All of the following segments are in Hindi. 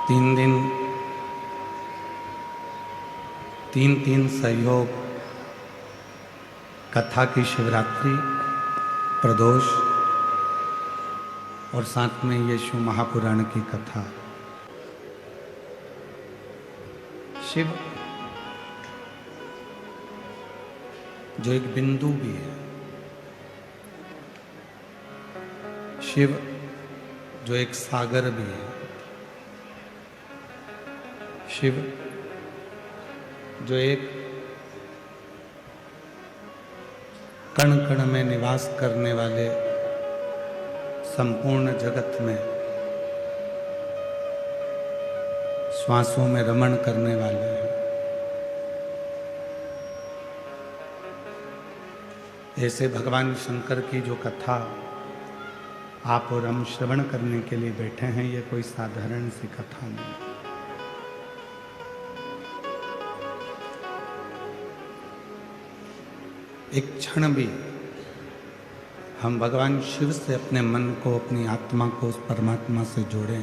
दिन तीन सहयोग कथा की शिवरात्रि, प्रदोष और साथ में ये शिव महापुराण की कथा। शिव जो एक बिंदु भी है, शिव जो एक सागर भी है, शिव जो एक कण कण में निवास करने वाले संपूर्ण जगत में श्वासों में रमण करने वाले हैं, ऐसे भगवान शंकर की जो कथा आप और हम श्रवण करने के लिए बैठे हैं, ये कोई साधारण सी कथा नहीं। एक क्षण भी हम भगवान शिव से अपने मन को, अपनी आत्मा को उस परमात्मा से जोड़ें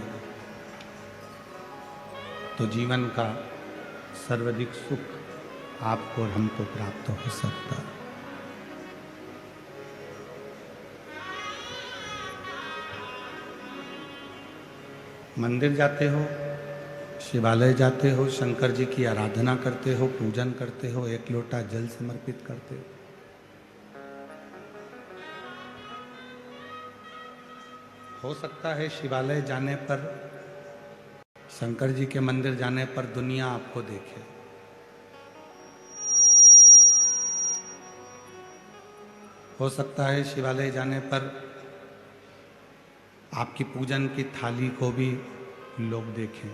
तो जीवन का सर्वाधिक सुख आपको और हमको प्राप्त हो सकता है। मंदिर जाते हो, शिवालय जाते हो, शंकर जी की आराधना करते हो, पूजन करते हो, एक लोटा जल समर्पित करते हो। हो सकता है शिवालय जाने पर, शंकर जी के मंदिर जाने पर दुनिया आपको देखे, हो सकता है शिवालय जाने पर आपकी पूजन की थाली को भी लोग देखें,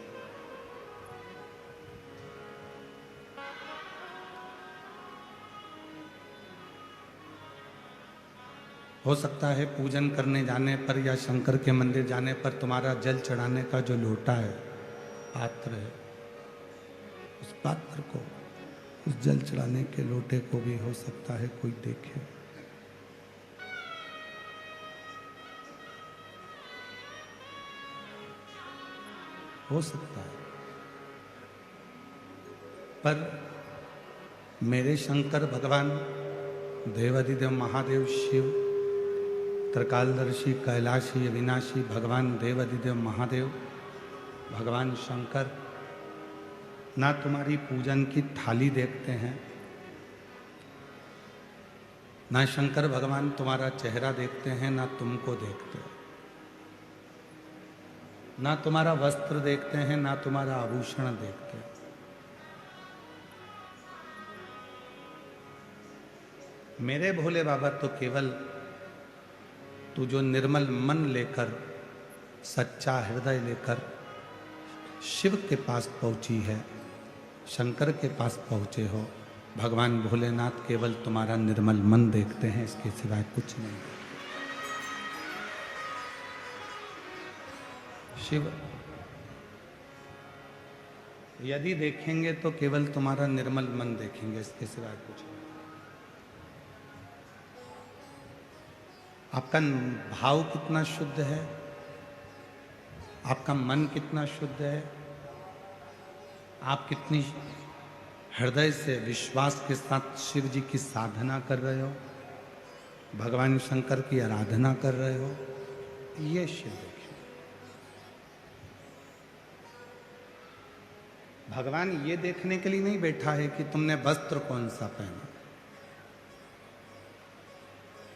हो सकता है पूजन करने जाने पर या शंकर के मंदिर जाने पर तुम्हारा जल चढ़ाने का जो लोटा है, पात्र है, उस पात्र को, उस जल चढ़ाने के लोटे को भी हो सकता है कोई देखे। हो सकता है, पर मेरे शंकर भगवान देवाधिदेव महादेव शिव, त्रिकालदर्शी, कैलाशी, अविनाशी भगवान देवाधिदेव महादेव, भगवान शंकर ना तुम्हारी पूजन की थाली देखते हैं, ना शंकर भगवान तुम्हारा चेहरा देखते हैं, ना तुमको देखते हैं, ना तुम्हारा वस्त्र देखते हैं, ना तुम्हारा आभूषण देखते हैं। मेरे भोले बाबा तो केवल तू जो निर्मल मन लेकर, सच्चा हृदय लेकर शिव के पास पहुंची है, शंकर के पास पहुंचे हो, भगवान भोलेनाथ केवल तुम्हारा निर्मल मन देखते हैं, इसके सिवाय कुछ नहीं। शिव यदि देखेंगे तो केवल तुम्हारा निर्मल मन देखेंगे, इसके सिवाय कुछ नहीं। आपका भाव कितना शुद्ध है, आपका मन कितना शुद्ध है, आप कितनी हृदय से विश्वास के साथ शिव जी की साधना कर रहे हो, भगवान शंकर की आराधना कर रहे हो, ये शिव देखिए। भगवान ये देखने के लिए नहीं बैठा है कि तुमने वस्त्र कौन सा पहना,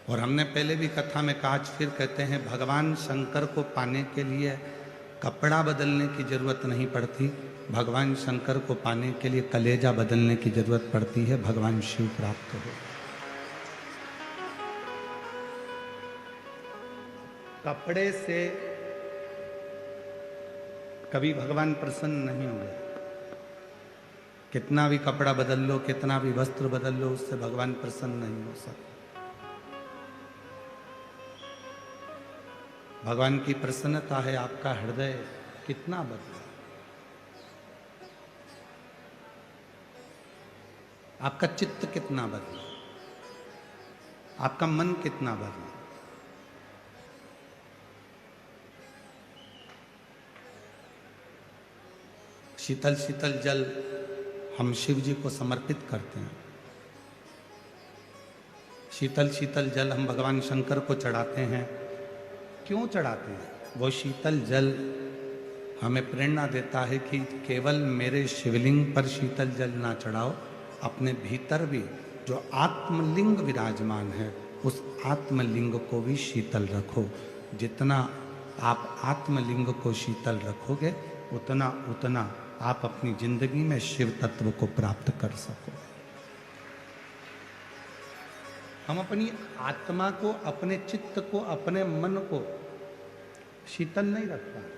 और हमने पहले भी कथा में कहा, आज फिर कहते हैं, भगवान शंकर को पाने के लिए कपड़ा बदलने की जरूरत नहीं पड़ती, भगवान शंकर को पाने के लिए कलेजा बदलने की जरूरत पड़ती है, भगवान शिव प्राप्त हो। कपड़े से कभी भगवान प्रसन्न नहीं होंगे, कितना भी कपड़ा बदल लो, कितना भी वस्त्र बदल लो, उससे भगवान प्रसन्न नहीं हो सकते। भगवान की प्रसन्नता है आपका हृदय कितना बदला, आपका चित्त कितना बदला, आपका मन कितना बदला। शीतल शीतल जल हम शिव जी को समर्पित करते हैं। शीतल शीतल जल हम भगवान शंकर को चढ़ाते हैं। क्यों चढ़ाते हैं? वो शीतल जल हमें प्रेरणा देता है कि केवल मेरे शिवलिंग पर शीतल जल ना चढ़ाओ, अपने भीतर भी जो आत्मलिंग विराजमान है उस आत्मलिंग को भी शीतल रखो। जितना आप आत्मलिंग को शीतल रखोगे उतना उतना आप अपनी जिंदगी में शिव तत्व को प्राप्त कर सकोगे। हम अपनी आत्मा को, अपने चित्त को, अपने मन को शीतल नहीं रख पाते।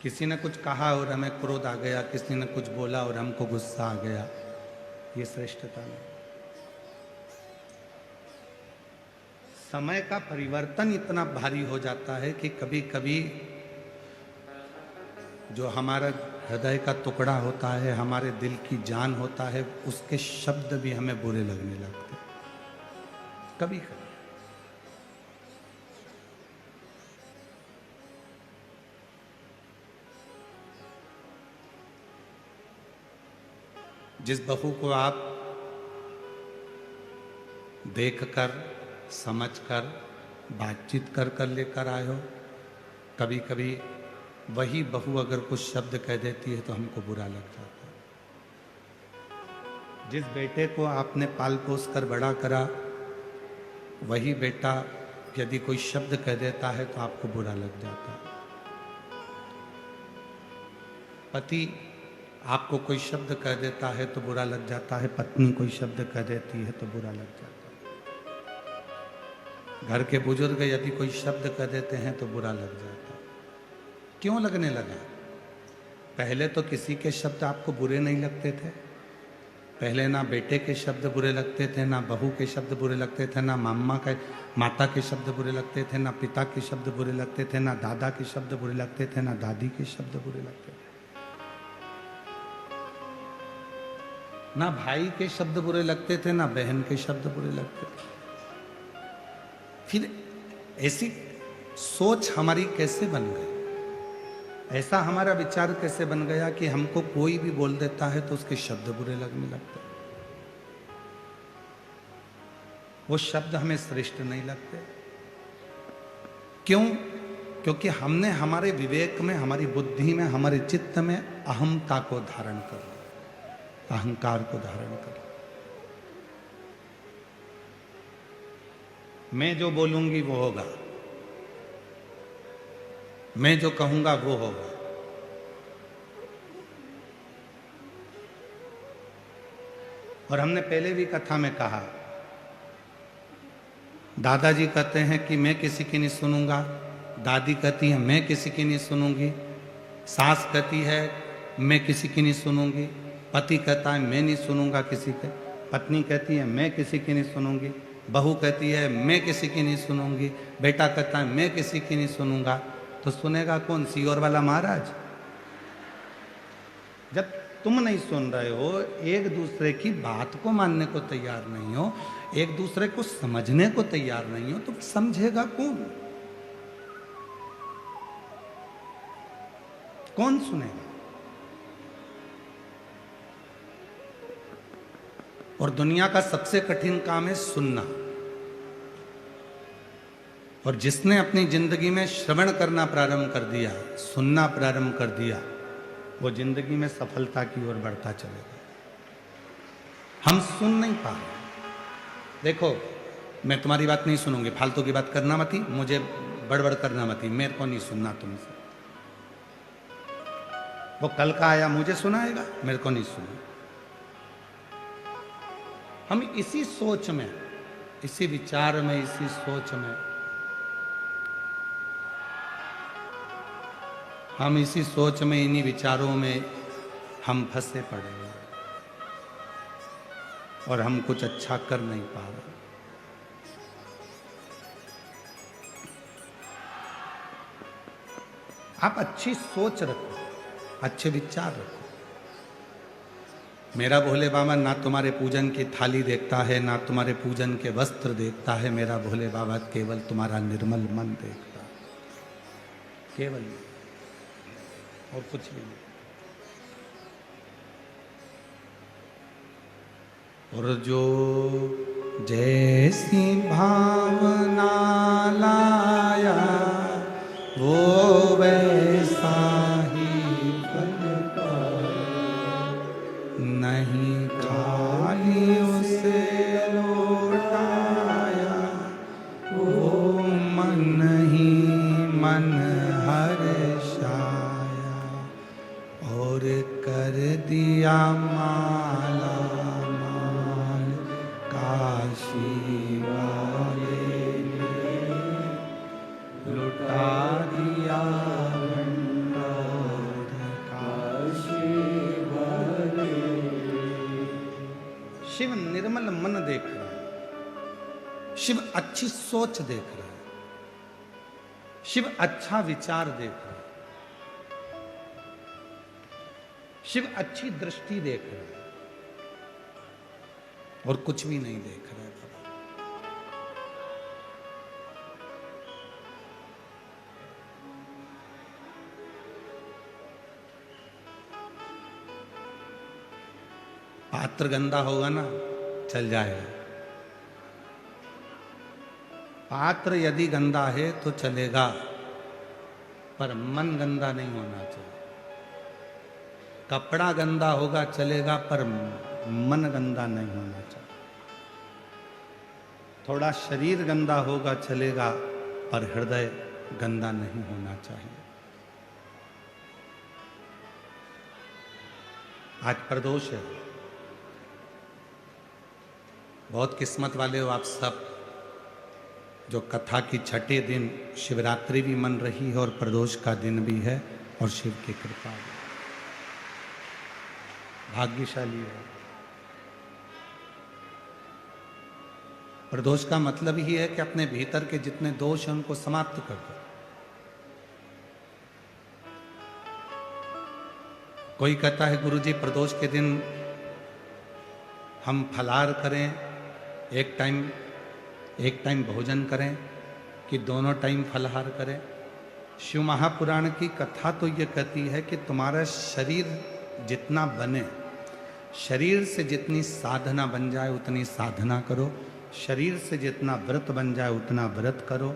किसी ने कुछ कहा और हमें क्रोध आ गया, किसी ने कुछ बोला और हमको गुस्सा आ गया, ये श्रेष्ठता नहीं। समय का परिवर्तन इतना भारी हो जाता है कि कभी कभी जो हमारा हृदय का टुकड़ा होता है, हमारे दिल की जान होता है, उसके शब्द भी हमें बुरे लगने लगते हैं कभी कभी। जिस बहू को आप देखकर, समझकर, बातचीत कर कर लेकर आए हो, कभी कभी वही बहू अगर कुछ शब्द कह देती है तो हमको बुरा लग जाता है। जिस बेटे को आपने पाल पोस कर बड़ा करा, वही बेटा यदि कोई शब्द कह देता है तो आपको बुरा लग जाता है। पति आपको कोई शब्द कह देता है तो बुरा लग जाता है, पत्नी कोई शब्द कह देती है तो बुरा लग जाता है। घर के बुजुर्ग यदि कोई शब्द कह देते हैं तो बुरा लग जाता है। क्यों लगने लगा? पहले तो किसी के शब्द आपको बुरे नहीं लगते थे। पहले ना बेटे के शब्द बुरे लगते थे, ना बहू के शब्द बुरे लगते थे, ना माता के शब्द बुरे लगते थे, ना पिता के शब्द बुरे लगते थे, ना दादा के शब्द बुरे लगते थे, ना दादी के शब्द बुरे लगते थे, ना भाई के शब्द बुरे लगते थे, ना बहन के शब्द बुरे लगते थे। फिर ऐसी सोच हमारी कैसे बन गई? ऐसा हमारा विचार कैसे बन गया कि हमको कोई भी बोल देता है तो उसके शब्द बुरे लगने लगते हैं? वो शब्द हमें श्रेष्ठ नहीं लगते। क्यों? क्योंकि हमने हमारे विवेक में, हमारी बुद्धि में, हमारे चित्त में अहमता को धारण कर लिया, अहंकार को धारण कर लिया। मैं जो बोलूंगी वो होगा, मैं जो कहूंगा वो होगा। और हमने पहले भी कथा में कहा, दादाजी कहते हैं कि मैं किसी की नहीं सुनूंगा, दादी कहती है मैं किसी की नहीं सुनूंगी, सास कहती है मैं किसी की नहीं सुनूंगी, पति कहता है मैं नहीं सुनूंगा किसी के, पत्नी कहती है मैं किसी की नहीं सुनूंगी, बहू कहती है मैं किसी की नहीं सुनूंगी, बेटा कहता है मैं किसी की नहीं सुनूंगा। तो सुनेगा कौन? सीओर वाला महाराज। जब तुम नहीं सुन रहे हो, एक दूसरे की बात को मानने को तैयार नहीं हो, एक दूसरे को समझने को तैयार नहीं हो, तो समझेगा कौन? कौन सुनेगा? और दुनिया का सबसे कठिन काम है सुनना। और जिसने अपनी जिंदगी में श्रवण करना प्रारंभ कर दिया, सुनना प्रारंभ कर दिया, वो जिंदगी में सफलता की ओर बढ़ता चलेगा। हम सुन नहीं पा रहे। देखो, मैं तुम्हारी बात नहीं सुनूंगी, फालतू की बात करना मती, मुझे बड़बड़ करना मती, मेरे को नहीं सुनना तुमसे। वो कल का आया मुझे सुनाएगा, मेरे को नहीं सुना। हम इसी सोच में, इसी विचार में, इसी सोच में, हम इसी सोच में, इन्हीं विचारों में हम फंसे पड़े हैं और हम कुछ अच्छा कर नहीं पा रहे। आप अच्छी सोच रखो, अच्छे विचार रखो। मेरा भोले बाबा ना तुम्हारे पूजन की थाली देखता है, ना तुम्हारे पूजन के वस्त्र देखता है। मेरा भोले बाबा केवल तुम्हारा निर्मल मन देखता है। केवल और कुछ भी नहीं। और जो जैसी भावना लाया वो वैसा ही फल नहीं, खाली उसे लौटाया वो मन ही मन हर्षाया, और कर दिया माला माल काशी वाले ने, लुटा दिया भंडार काशी वाले। शिव निर्मल मन देख रहा है, शिव अच्छी सोच देख रहा है, शिव अच्छा विचार देख रहा है, शिव अच्छी दृष्टि देख रहा है, और कुछ भी नहीं देख रहा है। पात्र गंदा होगा ना चल जाएगा, पात्र यदि गंदा है तो चलेगा, पर मन गंदा नहीं होना चाहिए। कपड़ा गंदा होगा चलेगा, पर मन गंदा नहीं होना चाहिए। थोड़ा शरीर गंदा होगा चलेगा, पर हृदय गंदा नहीं होना चाहिए। आज प्रदोष है, बहुत किस्मत वाले हो आप सब, जो कथा की छठे दिन शिवरात्रि भी मन रही है और प्रदोष का दिन भी है, और शिव की कृपा भी, भाग्यशाली है। प्रदोष का मतलब ही है कि अपने भीतर के जितने दोष हैं उनको समाप्त कर दो। कोई कहता है गुरुजी प्रदोष के दिन हम फलाहार करें, एक टाइम भोजन करें, कि दोनों टाइम फलाहार करें। शिव महापुराण की कथा तो ये कहती है कि तुम्हारा शरीर जितना बने, शरीर से जितनी साधना बन जाए उतनी साधना करो, शरीर से जितना व्रत बन जाए उतना व्रत करो।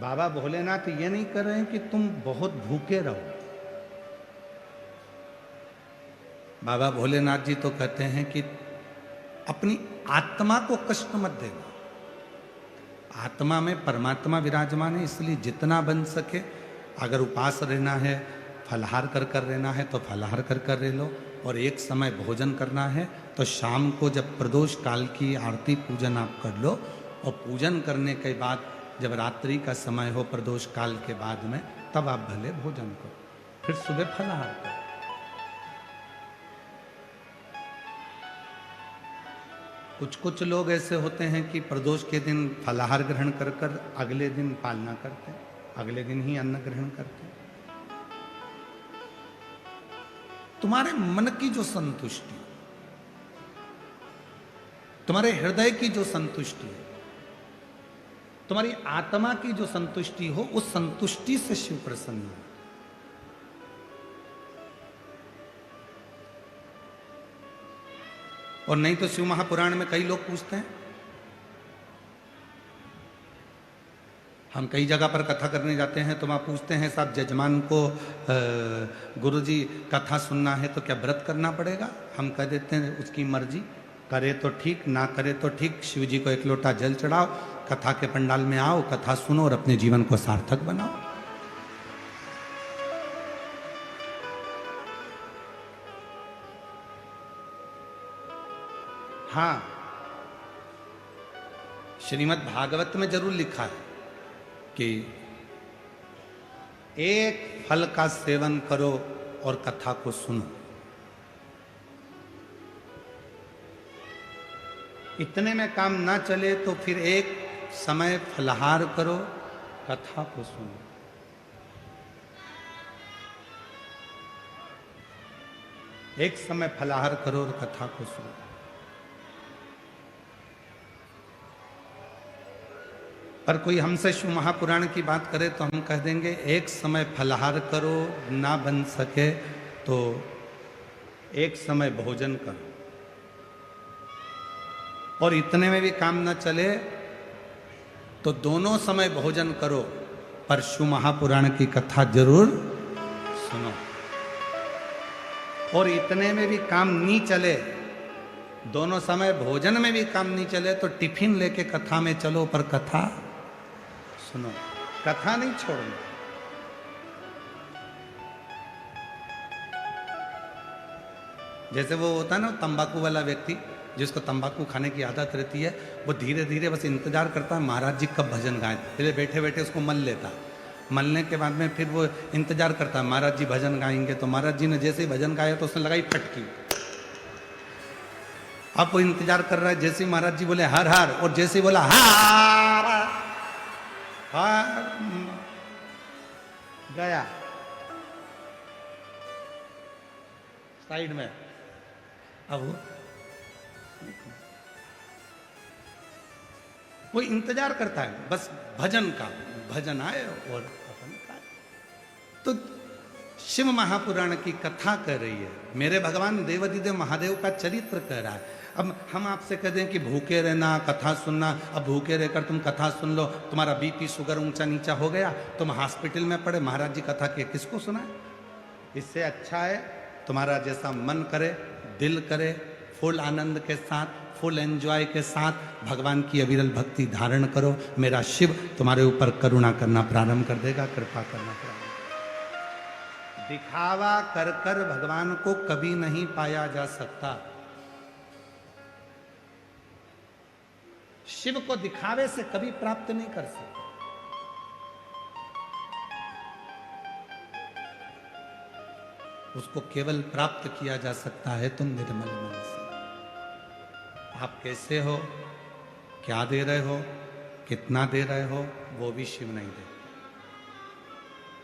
बाबा भोलेनाथ ये नहीं कर रहे हैं कि तुम बहुत भूखे रहो। बाबा भोलेनाथ जी तो कहते हैं कि अपनी आत्मा को कष्ट मत देना। आत्मा में परमात्मा विराजमान है, इसलिए जितना बन सके, अगर उपास रहना है, फलाहार कर रहना है तो फलाहार कर रह लो, और एक समय भोजन करना है तो शाम को जब प्रदोष काल की आरती पूजन आप कर लो, और पूजन करने के बाद जब रात्रि का समय हो प्रदोष काल के बाद में, तब आप भले भोजन करो, फिर सुबह फलाहार करो। कुछ लोग ऐसे होते हैं कि प्रदोष के दिन फलाहार ग्रहण कर अगले दिन पालना करते हैं, अगले दिन ही अन्न ग्रहण करते हैं। तुम्हारे मन की जो संतुष्टि, तुम्हारे हृदय की जो संतुष्टि है, तुम्हारी आत्मा की जो संतुष्टि हो, उस संतुष्टि से शिव प्रसन्न हो। और नहीं तो शिव महापुराण में कई लोग पूछते हैं, हम कई जगह पर कथा करने जाते हैं तो वहाँ पूछते हैं साहब जजमान को गुरुजी कथा सुनना है तो क्या व्रत करना पड़ेगा? हम कह देते हैं उसकी मर्जी, करे तो ठीक, ना करे तो ठीक। शिव जी को एक लोटा जल चढ़ाओ, कथा के पंडाल में आओ, कथा सुनो और अपने जीवन को सार्थक बनाओ। हाँ, श्रीमद् भागवत में जरूर लिखा है कि एक फल का सेवन करो और कथा को सुनो। इतने में काम ना चले तो फिर एक समय फलाहार करो, कथा को सुनो। एक समय फलाहार करो और कथा को सुनो। पर कोई हमसे शिव महापुराण की बात करे तो हम कह देंगे एक समय फलाहार करो, ना बन सके तो एक समय भोजन करो, और इतने में भी काम न चले तो दोनों समय भोजन करो, पर शिव महापुराण की कथा जरूर सुनो। और इतने में भी काम नहीं चले, दोनों समय भोजन में भी काम नहीं चले तो टिफिन लेके कथा में चलो, पर कथा सुनो, कथा नहीं छोड़ना। जैसे वो होता है ना तंबाकू वाला व्यक्ति, जिसको तंबाकू खाने की आदत रहती है, वो धीरे धीरे बस इंतजार करता है महाराज जी कब भजन गाएं, फिर बैठे बैठे उसको मल लेता, मलने के बाद में फिर वो इंतजार करता है महाराज जी भजन गाएंगे, तो महाराज जी ने जैसे ही भजन गाया तो उसने लगाई फटकी। अब वो इंतजार कर रहा है, जैसे ही महाराज जी बोले हर हर, और जैसे ही बोला हार हार गया साइड में। अब वो इंतजार करता है बस भजन का, भजन आए और अपन का। तो शिव महापुराण की कथा कर रही है, मेरे भगवान देवाधिदेव महादेव का चरित्र कह रहा है। अब हम आपसे कह दें कि भूखे रहना, कथा सुनना, अब भूखे रहकर तुम कथा सुन लो, तुम्हारा बीपी शुगर ऊंचा नीचा हो गया, तुम हॉस्पिटल में पड़े, महाराज जी कथा के किसको सुनाए? इससे अच्छा है तुम्हारा जैसा मन करे, दिल करे, फुल आनंद के साथ, फुल एंजॉय के साथ भगवान की अविरल भक्ति धारण करो। मेरा शिव तुम्हारे ऊपर करुणा करना प्रारंभ कर देगा, कृपा करना प्रारंभ। दिखावा कर कर भगवान को कभी नहीं पाया जा सकता। शिव को दिखावे से कभी प्राप्त नहीं कर सकते। उसको केवल प्राप्त किया जा सकता है तो निर्मल मन से। आप कैसे हो, क्या दे रहे हो, कितना दे रहे हो, वो भी शिव नहीं दे।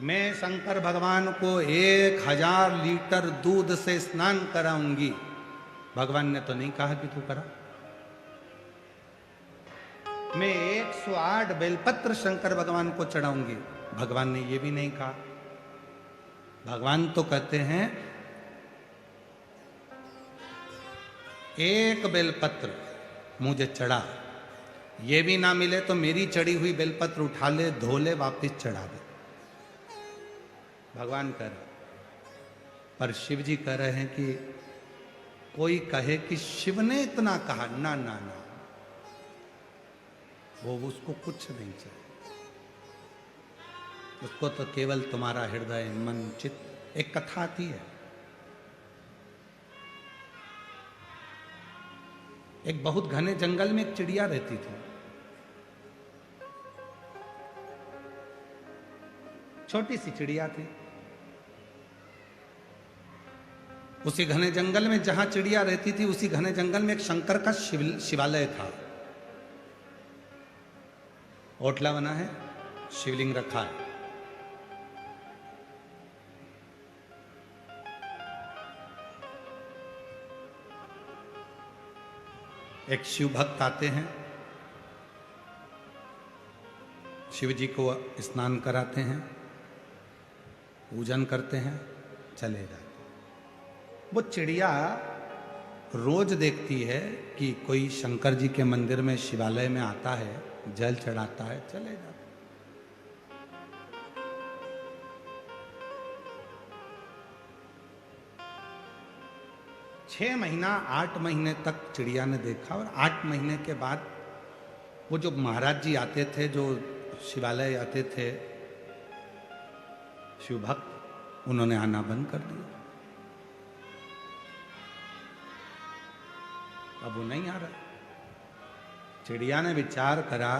मैं शंकर भगवान को 1000 लीटर दूध से स्नान कराऊंगी, भगवान ने तो नहीं कहा कि तू करा। मैं 108 बेलपत्र शंकर भगवान को चढ़ाऊंगी, भगवान ने ये भी नहीं कहा। भगवान तो कहते हैं एक बेलपत्र मुझे चढ़ा, ये भी ना मिले तो मेरी चढ़ी हुई बेलपत्र उठा ले, धो ले, वापिस चढ़ा दे, भगवान कह रहे। पर शिव जी कह रहे हैं कि कोई कहे कि शिव ने इतना कहा, ना ना ना, वो उसको कुछ नहीं चाहिए, उसको तो केवल तुम्हारा हृदय, मन, चित्त। एक कथा आती है, एक बहुत घने जंगल में एक चिड़िया रहती थी। छोटी सी चिड़िया थी। उसी घने जंगल में जहां चिड़िया रहती थी, उसी घने जंगल में एक शंकर का शिवालय था। ओटला बना है, शिवलिंग रखा है। एक शिव भक्त आते हैं, शिव जी को स्नान कराते हैं, पूजन करते हैं, चले जाते हैं। वो चिड़िया रोज देखती है कि कोई शंकर जी के मंदिर में, शिवालय में आता है, जल चढ़ाता है, चले जाते। 6 महीना 8 महीने तक चिड़िया ने देखा, और 8 महीने के बाद वो जो महाराज जी आते थे, जो शिवालय आते थे शिव भक्त, उन्होंने आना बंद कर दिया। अब वो नहीं आ रहा। चिड़िया ने विचार करा,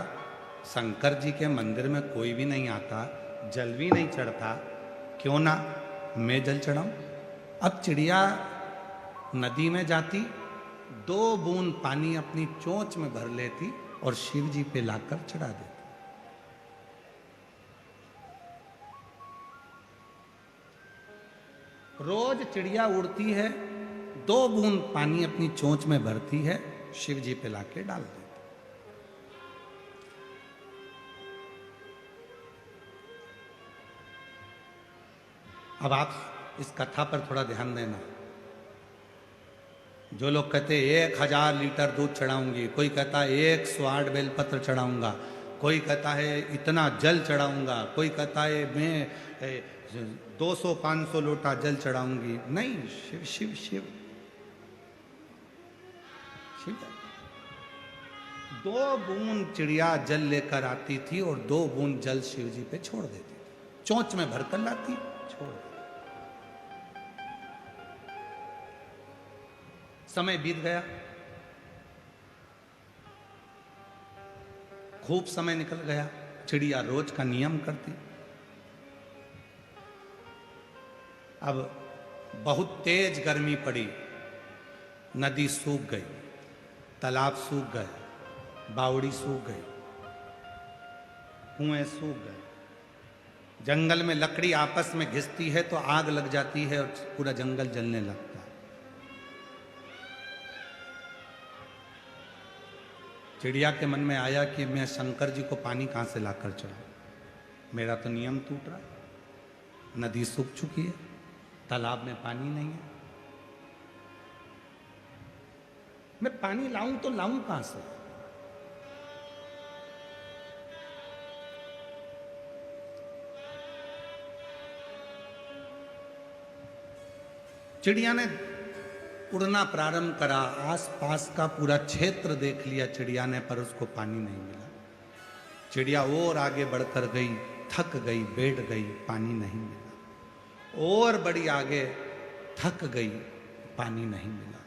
शंकर जी के मंदिर में कोई भी नहीं आता, जल भी नहीं चढ़ता, क्यों ना मैं जल चढ़ाऊं। अब चिड़िया नदी में जाती, 2 बूंद पानी अपनी चोंच में भर लेती और शिव जी पे लाकर चढ़ा देती। रोज चिड़िया उड़ती है, 2 बूंद पानी अपनी चोंच में भरती है, शिव जी पे लाके डाल देती। अब आप इस कथा पर थोड़ा ध्यान देना। जो लोग कहते 1000 लीटर दूध चढ़ाऊंगी, कोई कहता है 108 बेलपत्र चढ़ाऊंगा, कोई कहता है इतना जल चढ़ाऊंगा, कोई कहता है मैं 200-500 लोटा जल चढ़ाऊंगी। नहीं, शिव शिव शिव शिव। 2 बूंद चिड़िया जल लेकर आती थी और 2 बूंद जल शिव जी पे छोड़ देती थी, चोंच में भरकर लाती, छोड़ देती। समय बीत गया, खूब समय निकल गया, चिड़िया रोज का नियम करती। अब बहुत तेज गर्मी पड़ी, नदी सूख गई, तालाब सूख गए, बावड़ी सूख गई, कुएं सूख गए। जंगल में लकड़ी आपस में घिसती है तो आग लग जाती है और पूरा जंगल जलने लगता है। चिड़िया के मन में आया कि मैं शंकर जी को पानी कहां से लाकर चढ़ाऊं, मेरा तो नियम टूट रहा है। नदी सूख चुकी है, तालाब में पानी नहीं है, मैं पानी लाऊं तो लाऊं कहां से। चिड़िया ने उड़ना प्रारंभ करा, आसपास का पूरा क्षेत्र देख लिया चिड़िया ने, पर उसको पानी नहीं मिला। चिड़िया और आगे बढ़कर गई, थक गई, बैठ गई, पानी नहीं मिला। और बड़ी आगे थक गई, पानी नहीं मिला।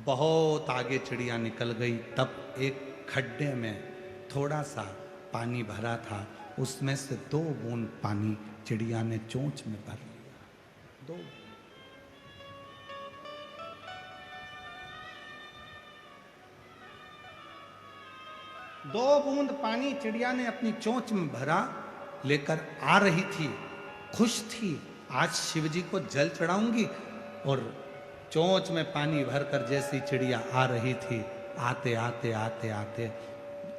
बहुत आगे चिड़िया निकल गई, तब एक खड्डे में थोड़ा सा पानी भरा था, उसमें से 2 बूंद पानी चिड़िया ने चोंच में भर लिया। 2 बूंद पानी चिड़िया ने अपनी चोंच में भरा, लेकर आ रही थी, खुश थी, आज शिव जी को जल चढ़ाऊंगी। और चोंच में पानी भरकर जैसी चिड़िया आ रही थी, आते आते आते आते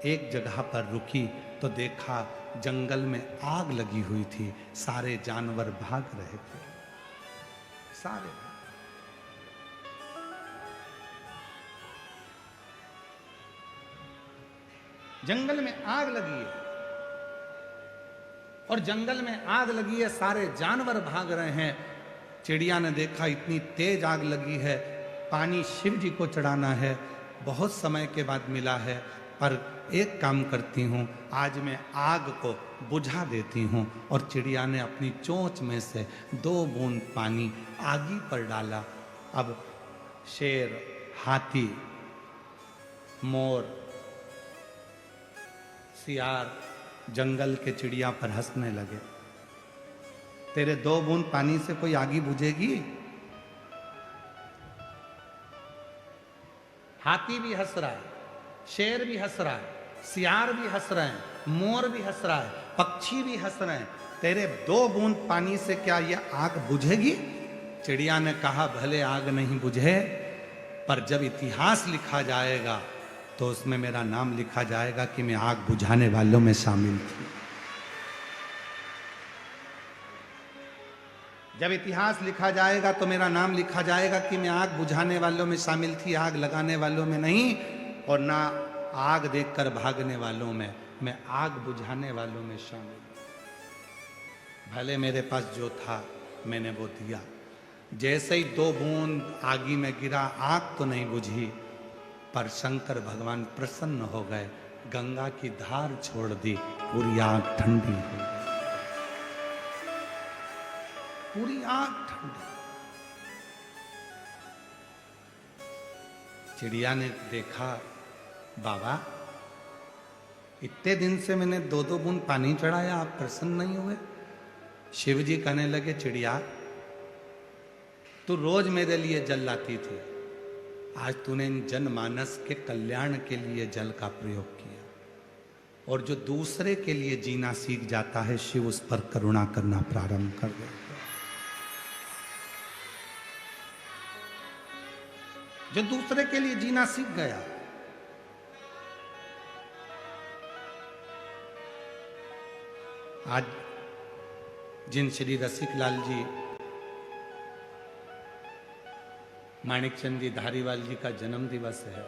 एक जगह पर रुकी तो देखा जंगल में आग लगी हुई थी, सारे जानवर भाग रहे थे, सारे। जंगल में आग लगी है और जंगल में आग लगी है, सारे जानवर भाग रहे हैं। चिड़िया ने देखा इतनी तेज आग लगी है, पानी शिव जी को चढ़ाना है, बहुत समय के बाद मिला है, पर एक काम करती हूँ, आज मैं आग को बुझा देती हूँ। और चिड़िया ने अपनी चोंच में से 2 बूंद पानी आगी पर डाला। अब शेर, हाथी, मोर, सियार जंगल के चिड़िया पर हंसने लगे। तेरे 2 बूंद पानी से कोई आगी बुझेगी? हाथी भी हंस रहा है, शेर भी हंस रहा है, सियार भी हंस रहे हैं, मोर भी हंस रहा है, पक्षी भी हंस रहे हैं। तेरे 2 बूंद पानी से क्या यह आग बुझेगी? चिड़िया ने कहा, भले आग नहीं बुझे, पर जब इतिहास लिखा जाएगा तो उसमें मेरा नाम लिखा जाएगा कि मैं आग बुझाने वालों में शामिल थी। जब इतिहास लिखा जाएगा तो मेरा नाम लिखा जाएगा कि मैं आग बुझाने वालों में शामिल थी, आग लगाने वालों में नहीं, और ना आग देखकर भागने वालों में, मैं आग बुझाने वालों में शामिल। भले मेरे पास जो था मैंने वो दिया। जैसे ही 2 बूंद आगी में गिरा, आग तो नहीं बुझी, पर शंकर भगवान प्रसन्न हो गए, गंगा की धार छोड़ दी, पूरी आग ठंडी हो गई, पूरी आग ठंडी। चिड़िया ने देखा, बाबा इतने दिन से मैंने 2-2 बूंद पानी चढ़ाया, आप प्रसन्न नहीं हुए? शिव जी कहने लगे, चिड़िया तू रोज मेरे लिए जल लाती थी, आज तूने जनमानस के कल्याण के लिए जल का प्रयोग किया, और जो दूसरे के लिए जीना सीख जाता है, शिव उस पर करुणा करना प्रारंभ कर देता है। जो दूसरे के लिए जीना सीख गया, आज जिन श्री रसिक लाल जी माणिकचंद जी धारीवाल जी का जन्म दिवस है।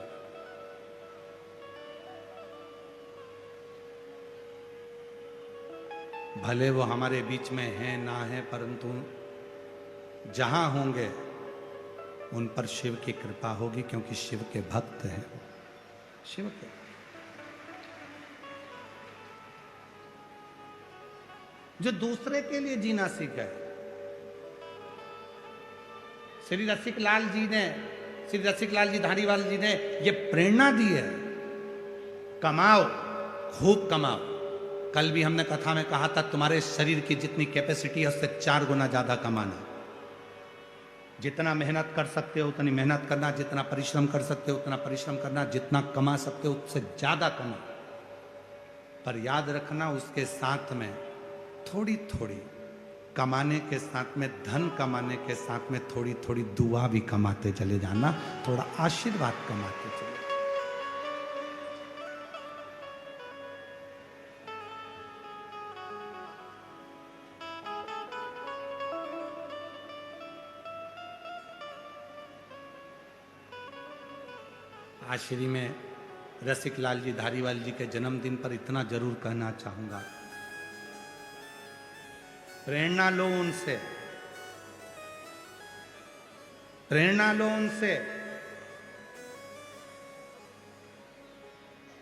भले वो हमारे बीच में हैं ना हैं, परंतु जहां होंगे उन पर शिव की कृपा होगी, क्योंकि शिव के भक्त हैं। शिव के जो दूसरे के लिए जीना सीखे। श्री रसिक लाल जी ने, श्री रसिक लाल जी धारीवाल जी ने ये प्रेरणा दी है, कमाओ, खूब कमाओ। कल भी हमने कथा में कहा था, तुम्हारे शरीर की जितनी कैपेसिटी है उससे 4 गुना ज्यादा कमाना। जितना मेहनत कर सकते हो उतनी मेहनत करना, जितना परिश्रम कर सकते हो उतना परिश्रम करना, जितना कमा सकते हो उससे ज्यादा कमा। पर याद रखना, उसके साथ में थोड़ी थोड़ी कमाने के साथ में, धन कमाने के साथ में थोड़ी थोड़ी दुआ भी कमाते चले जाना, थोड़ा आशीर्वाद कमाते चले। आश्री में रसिक लाल जी धारीवाल जी के जन्मदिन पर इतना जरूर कहना चाहूंगा, प्रेरणा लो उनसे, प्रेरणा लो उनसे।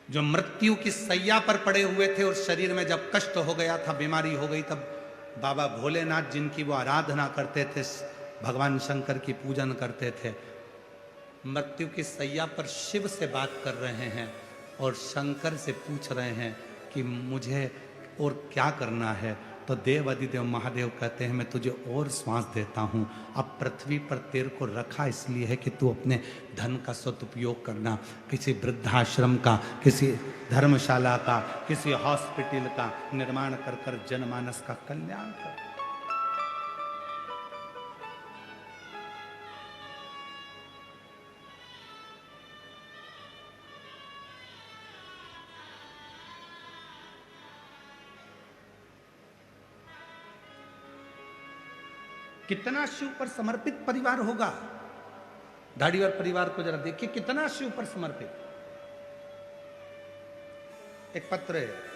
जो मृत्यु की सैया पर पड़े हुए थे और शरीर में जब कष्ट हो गया था, बीमारी हो गई, तब बाबा भोलेनाथ जिनकी वो आराधना करते थे, भगवान शंकर की पूजन करते थे, मृत्यु की सैया पर शिव से बात कर रहे हैं और शंकर से पूछ रहे हैं कि मुझे और क्या करना है। तो देव अधिदेव महादेव कहते हैं, मैं तुझे और श्वास देता हूँ। अब पृथ्वी पर तेरे को रखा इसलिए है कि तू अपने धन का सदुपयोग करना, किसी वृद्धाश्रम का, किसी धर्मशाला का, किसी हॉस्पिटल का निर्माण कर कर जनमानस का कल्याण कर। कितना शिव पर समर्पित परिवार होगा। धारीवाल परिवार को जरा देखिए, कितना शिव पर समर्पित। एक पत्र है,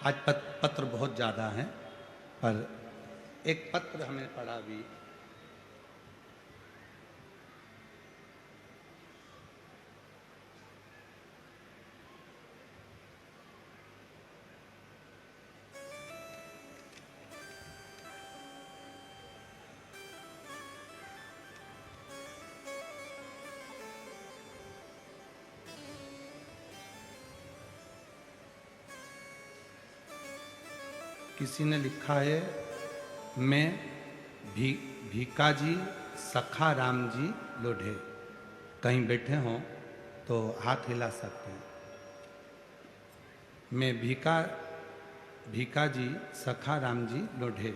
आज पत्र बहुत ज़्यादा हैं, पर एक पत्र हमें पढ़ा भी। किसी ने लिखा है, मैं भीकाजी सखा राम जी लोढ़े। कहीं बैठे हों तो हाथ हिला सकते हैं। मैं भीकाजी सखा राम जी लोढ़े,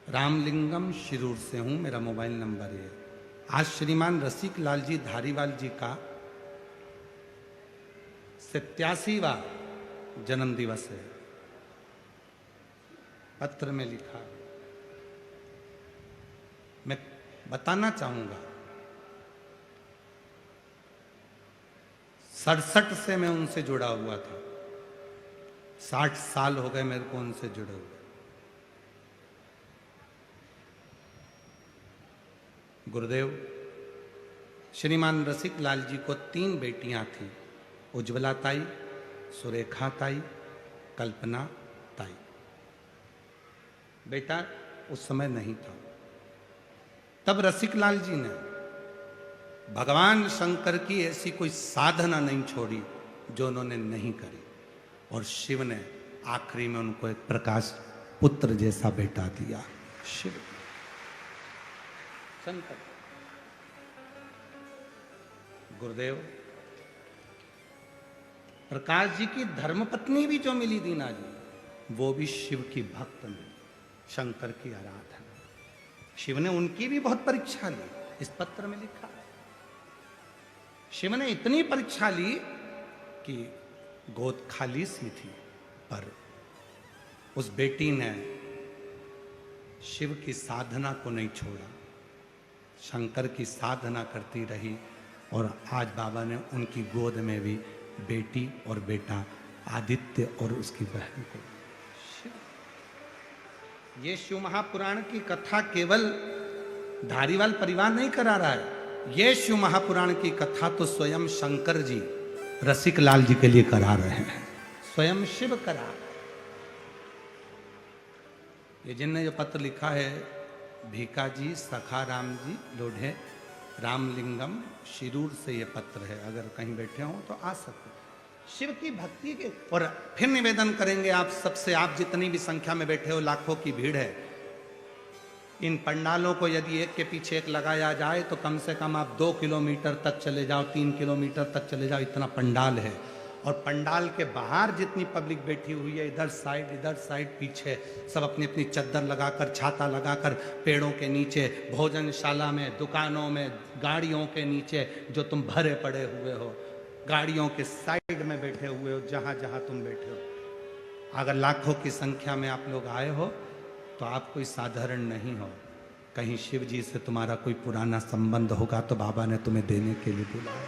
रामलिंगम शिरूर से हूँ, मेरा मोबाइल नंबर है। आज श्रीमान रसिक लाल जी धारीवाल जी का 87वां जन्म दिवस है। पत्र में लिखा, मैं बताना चाहूंगा, 67 से मैं उनसे जुड़ा हुआ था। 60 साल हो गए मेरे को उनसे जुड़े हुए। गुरुदेव, श्रीमान रसिक लाल जी को 3 बेटियां थीं, उज्ज्वला ताई, सुरेखा ताई, कल्पना ताई। बेटा उस समय नहीं था। तब रसिकलाल जी ने भगवान शंकर की ऐसी कोई साधना नहीं छोड़ी जो उन्होंने नहीं करी, और शिव ने आखिरी में उनको एक प्रकाश पुत्र जैसा बेटा दिया। शिव शंकर गुरुदेव प्रकाश जी की धर्मपत्नी भी जो मिली दीना जी, वो भी शिव की भक्त मिली, शंकर की आराधना। शिव ने उनकी भी बहुत परीक्षा ली, इस पत्र में लिखा है। शिव ने इतनी परीक्षा ली कि गोद खाली सी थी, पर उस बेटी ने शिव की साधना को नहीं छोड़ा, शंकर की साधना करती रही, और आज बाबा ने उनकी गोद में भी बेटी और बेटा आदित्य और उसकी बहन को। ये शिव महापुराण की कथा केवल धारीवाल परिवार नहीं करा रहा है, ये शिव महापुराण की कथा तो स्वयं शंकर जी रसिकलाल जी के लिए करा रहे हैं, स्वयं शिव करा रहे हैं। ये जिनने जो पत्र लिखा है, भीका जी, सखा राम जी लोढ़े, रामलिंगम, शिरूर से ये पत्र है। अगर कहीं बैठे हो तो आ सकते। शिव की भक्ति के, और फिर निवेदन करेंगे आप सबसे, आप जितनी भी संख्या में बैठे हो, लाखों की भीड़ है, इन पंडालों को यदि एक के पीछे एक लगाया जाए तो कम से कम आप 2 किलोमीटर तक चले जाओ, 3 किलोमीटर तक चले जाओ, इतना पंडाल है। और पंडाल के बाहर जितनी पब्लिक बैठी हुई है, इधर साइड पीछे, सब अपनी अपनी चद्दर लगाकर, छाता लगाकर, पेड़ों के नीचे, भोजनशाला में, दुकानों में, गाड़ियों के नीचे जो तुम भरे पड़े हुए हो, गाड़ियों के साइड में बैठे हुए हो, जहां जहां तुम बैठे हो, अगर लाखों की संख्या में आप लोग आए हो तो आप कोई साधारण नहीं हो। कहीं शिव जी से तुम्हारा कोई पुराना संबंध होगा तो बाबा ने तुम्हें देने के लिए बुलाया,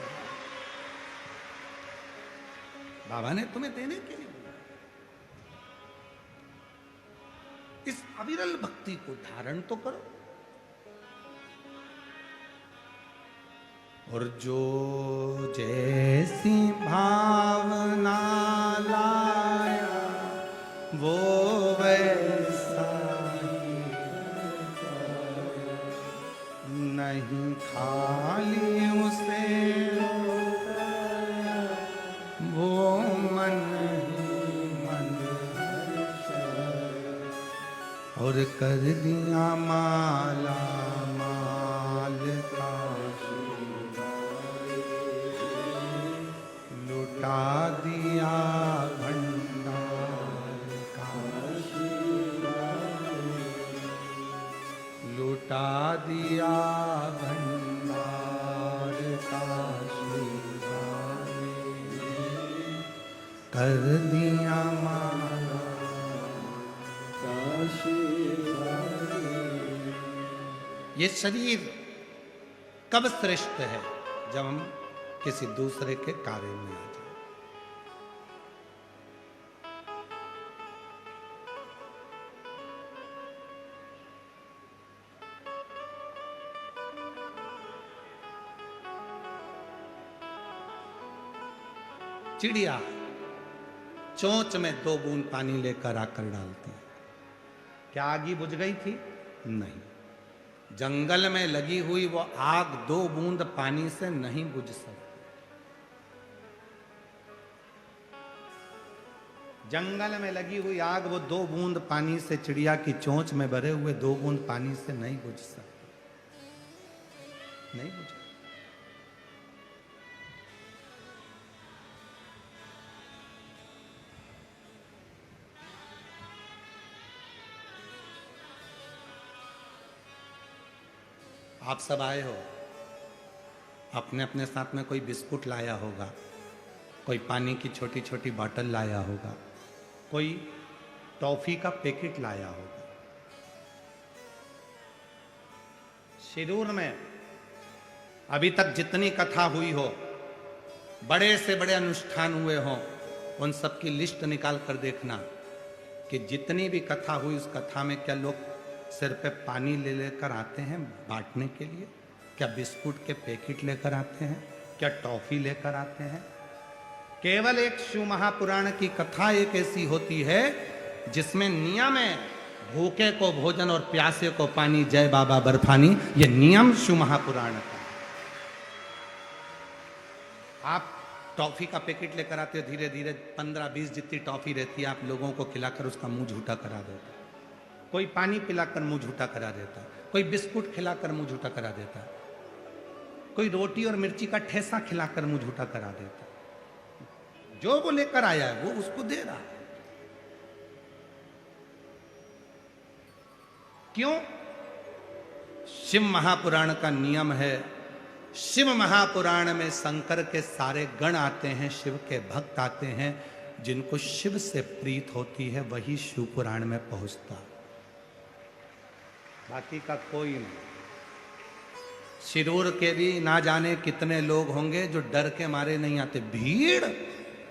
बाबा ने तुम्हें देने के लिए बुलाया। इस अविरल भक्ति को धारण तो करो। और जो जैसी भावना लाया वो वैसा नहीं, खाली उसे वो मन ही मन, और कर दिया माला माल का, लुटा दिया भंडार का, लुटा दिया भंडार का, कर दिया माला का शिवाय। ये शरीर कब श्रेष्ठ है? जब हम किसी दूसरे के कार्य में आ जाए। चिड़िया चोंच में 2 बूंद पानी लेकर आकर डालती है। क्या आग बुझ गई थी? नहीं। जंगल में लगी हुई वो आग 2 बूंद पानी से नहीं बुझ सकती। जंगल में लगी हुई आग वो 2 बूंद पानी से, चिड़िया की चोंच में भरे हुए 2 बूंद पानी से नहीं बुझ सकती, नहीं बुझ। आप सब आए हो, अपने अपने साथ में कोई बिस्कुट लाया होगा, कोई पानी की छोटी छोटी बोतल लाया होगा, कोई टॉफी का पैकेट लाया होगा। शिरूर में अभी तक जितनी कथा हुई हो, बड़े से बड़े अनुष्ठान हुए हों, उन सब की लिस्ट निकाल कर देखना कि जितनी भी कथा हुई, उस कथा में क्या लोग सिर पे पानी ले लेकर आते हैं बांटने के लिए? क्या बिस्कुट के पैकेट लेकर आते हैं? क्या टॉफी लेकर आते हैं? केवल एक शिव महापुराण की कथा एक ऐसी होती है जिसमें नियम है, भूखे को भोजन और प्यासे को पानी, जय बाबा बर्फानी, ये नियम शिव महापुराण का। आप टॉफी का पैकेट लेकर आते हो, धीरे धीरे 15-20 जितनी टॉफी रहती है आप लोगों को खिलाकर उसका मुंह झूठा करा देता है। कोई पानी पिलाकर मुंह झूठा करा देता है, कोई बिस्कुट खिलाकर मुंह झूठा करा देता है, कोई रोटी और मिर्ची का ठेसा खिलाकर मुंह झूठा करा देता है। जो वो लेकर आया है वो उसको दे रहा है। क्यों? शिव महापुराण का नियम है। शिव महापुराण में शंकर के सारे गण आते हैं, शिव के भक्त आते हैं, जिनको शिव से प्रीत होती है वही शिव पुराण में पहुंचता, बाकी का कोई नहीं। शिरूर के भी ना जाने कितने लोग होंगे जो डर के मारे नहीं आते। भीड़,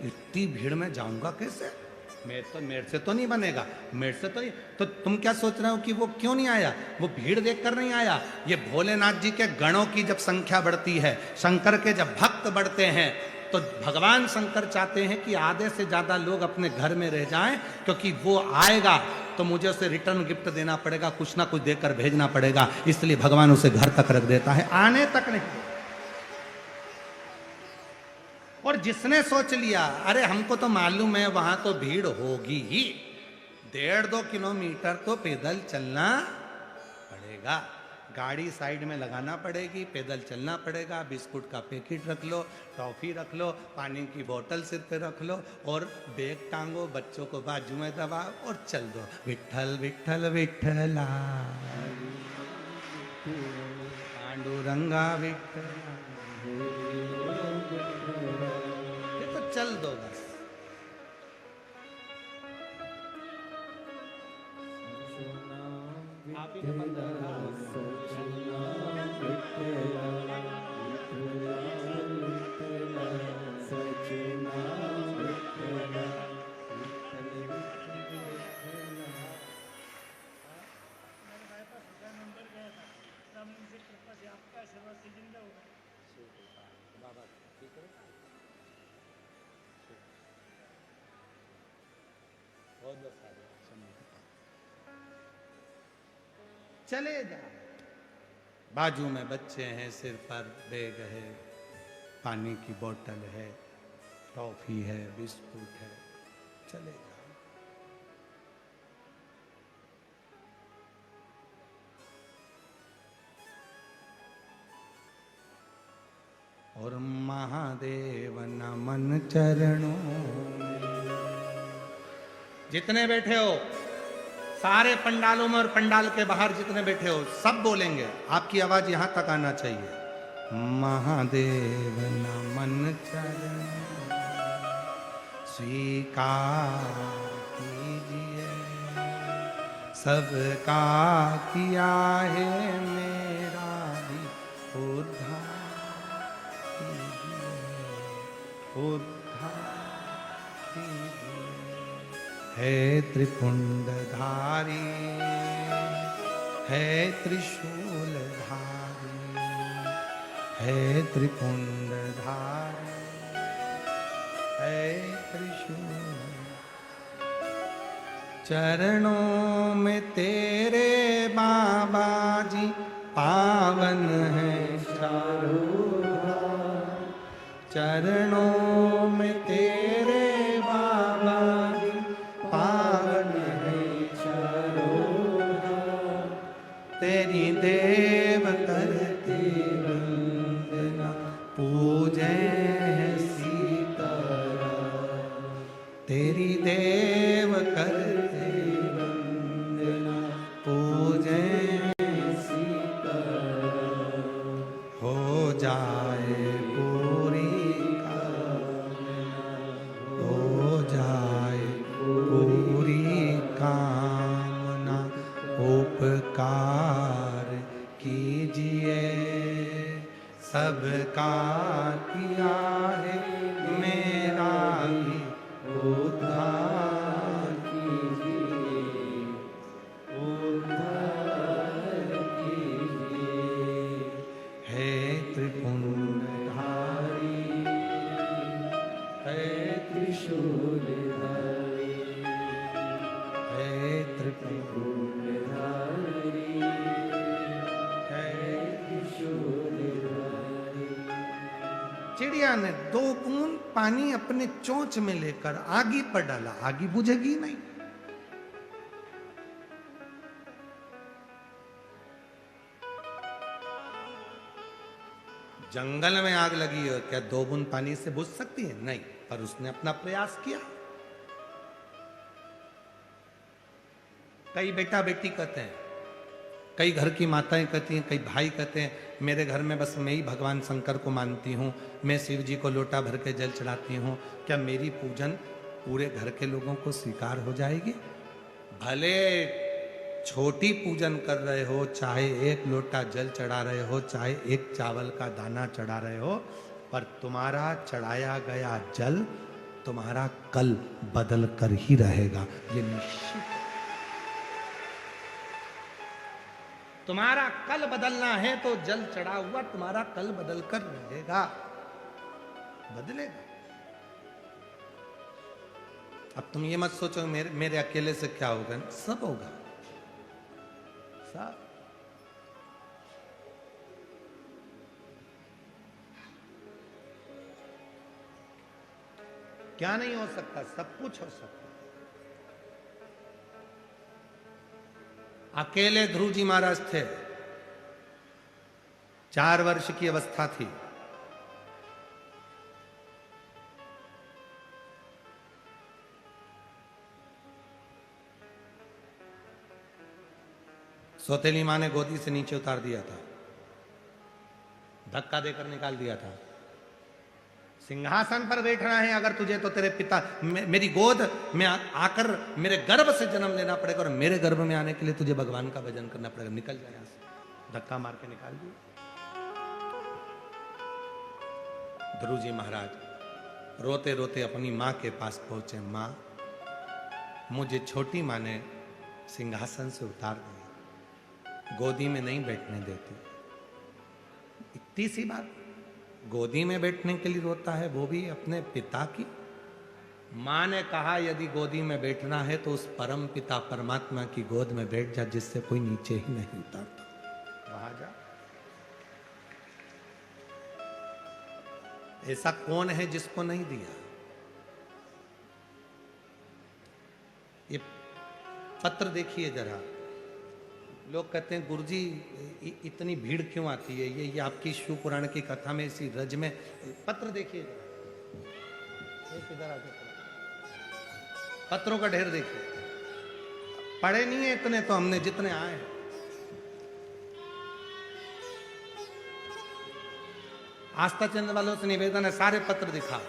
इतनी भीड़ में जाऊंगा कैसे, मेरे से तो नहीं बनेगा, मेरे से तो नहीं। तो तुम क्या सोच रहे हो कि वो क्यों नहीं आया? वो भीड़ देखकर नहीं आया। ये भोलेनाथ जी के गणों की जब संख्या बढ़ती है, शंकर के जब भक्त बढ़ते हैं, तो भगवान शंकर चाहते हैं कि आधे से ज्यादा लोग अपने घर में रह जाएं, क्योंकि वो आएगा तो मुझे उसे रिटर्न गिफ्ट देना पड़ेगा, कुछ ना कुछ देकर भेजना पड़ेगा। इसलिए भगवान उसे घर तक रख देता है, आने तक नहीं। और जिसने सोच लिया अरे हमको तो मालूम है वहां तो भीड़ होगी ही, 1.5-2 किलोमीटर तो पैदल चलना पड़ेगा, गाड़ी साइड में लगाना पड़ेगी, पैदल चलना पड़ेगा, बिस्कुट का पैकेट रख लो, टॉफी रख लो, पानी की बोतल सिर पे रख लो और बैग टांगो, बच्चों को बाजू में दबाओ और चल दो। विठ्ठल विठ्ठल विठ्ठला पांडुरंगा विठ्ठला, ये तो चल दो बस। आप ही चले जा। बाजू में बच्चे हैं, सिर पर बैग है, पानी की बोतल है, टॉफी है, बिस्कुट है, चले जा। और महादेव नमन चरणों, जितने बैठे हो सारे पंडालों में और पंडाल के बाहर जितने बैठे हो सब बोलेंगे, आपकी आवाज यहां तक आना चाहिए। महादेव नमन चरण स्वीकार कीजिए, सबका किया है मेरा भी उद्धार कीजिए, उद्धार कीजिए। है त्रिपुंडधारी, है त्रिशूलधारी, है त्रिपुंडधारी, है त्रिशूल। चरणों में तेरे बाबा जी पावन है चारों धाम, चरणों में तेरे बाबा जी पावन है चारों धाम। तेरी देव करते वंदना पूजे सीताराम, तेरी देव करते वंदना पूजे सीताराम। हो जाए पूरी कामना, हो जाए पूरी कामना, उपकार कीजिए, सबका किया है मेरा भी उद्धार कीजिए, उद्धार कीजिए। है त्रिपुंडधारी, है बेटिया ने 2 बूंद पानी अपने चोंच में लेकर आगी पर डाला, आगी बुझेगी नहीं। जंगल में आग लगी है, क्या 2 बूंद पानी से बुझ सकती है? नहीं, पर उसने अपना प्रयास किया। कई बेटा बेटी कहते हैं, कई घर की माताएं कहती हैं, कई भाई कहते हैं मेरे घर में बस मैं ही भगवान शंकर को मानती हूँ, मैं शिव जी को लोटा भर के जल चढ़ाती हूँ, क्या मेरी पूजन पूरे घर के लोगों को स्वीकार हो जाएगी? भले छोटी पूजन कर रहे हो, चाहे 1 लोटा जल चढ़ा रहे हो, चाहे 1 चावल का दाना चढ़ा रहे हो, पर तुम्हारा चढ़ाया गया जल तुम्हारा कल बदल कर ही रहेगा, ये निश्चित है। तुम्हारा कल बदलना है तो जल चढ़ा हुआ तुम्हारा कल बदल कर रहेगा, बदलेगा। अब तुम ये मत सोचो मेरे अकेले से क्या होगा, सब होगा, सब। क्या नहीं हो सकता? सब कुछ हो सकता। अकेले ध्रुव जी महाराज थे, 4 वर्ष की अवस्था थी, सौतेली मां ने गोदी से नीचे उतार दिया था, धक्का देकर निकाल दिया था। सिंहासन पर बैठना है अगर तुझे तो तेरे पिता मेरी गोद में आकर मेरे गर्भ से जन्म लेना पड़ेगा, और मेरे गर्भ में आने के लिए तुझे भगवान का भजन करना पड़ेगा, निकल जाए यहां से। धक्का मार के निकाल दिया। ध्रुव जी महाराज रोते रोते अपनी मां के पास पहुंचे, मां मुझे छोटी मां ने सिंहासन से उतार दिया, गोदी में नहीं बैठने देती। इतनी सी बात, गोदी में बैठने के लिए रोता है, वो भी अपने पिता की। मां ने कहा यदि गोदी में बैठना है तो उस परम पिता परमात्मा की गोद में बैठ जा, जिससे कोई नीचे ही नहीं उतारता, वहां जा। ऐसा कौन है जिसको नहीं दिया? ये पत्र देखिए जरा, लोग कहते हैं गुरुजी इतनी भीड़ क्यों आती है, ये आपकी शिव पुराण की कथा में इसी रज में। पत्र देखिए, इधर आके पत्रों का ढेर देखिए, पढ़े नहीं है इतने तो हमने, जितने आए हैं। आस्था चैनल वालों से निवेदन है, सारे पत्र दिखा।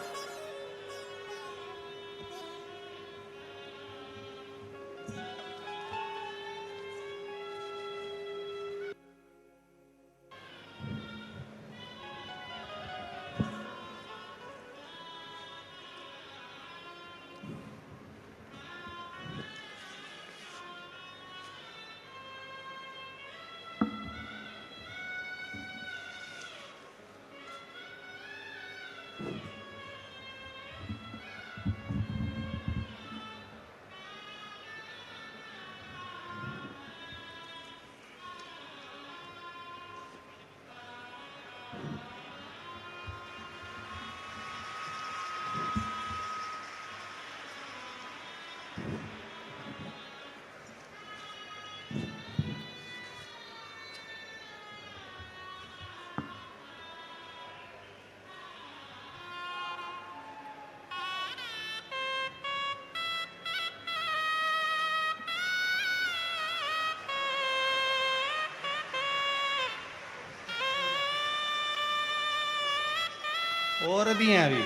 और भी हैं अभी,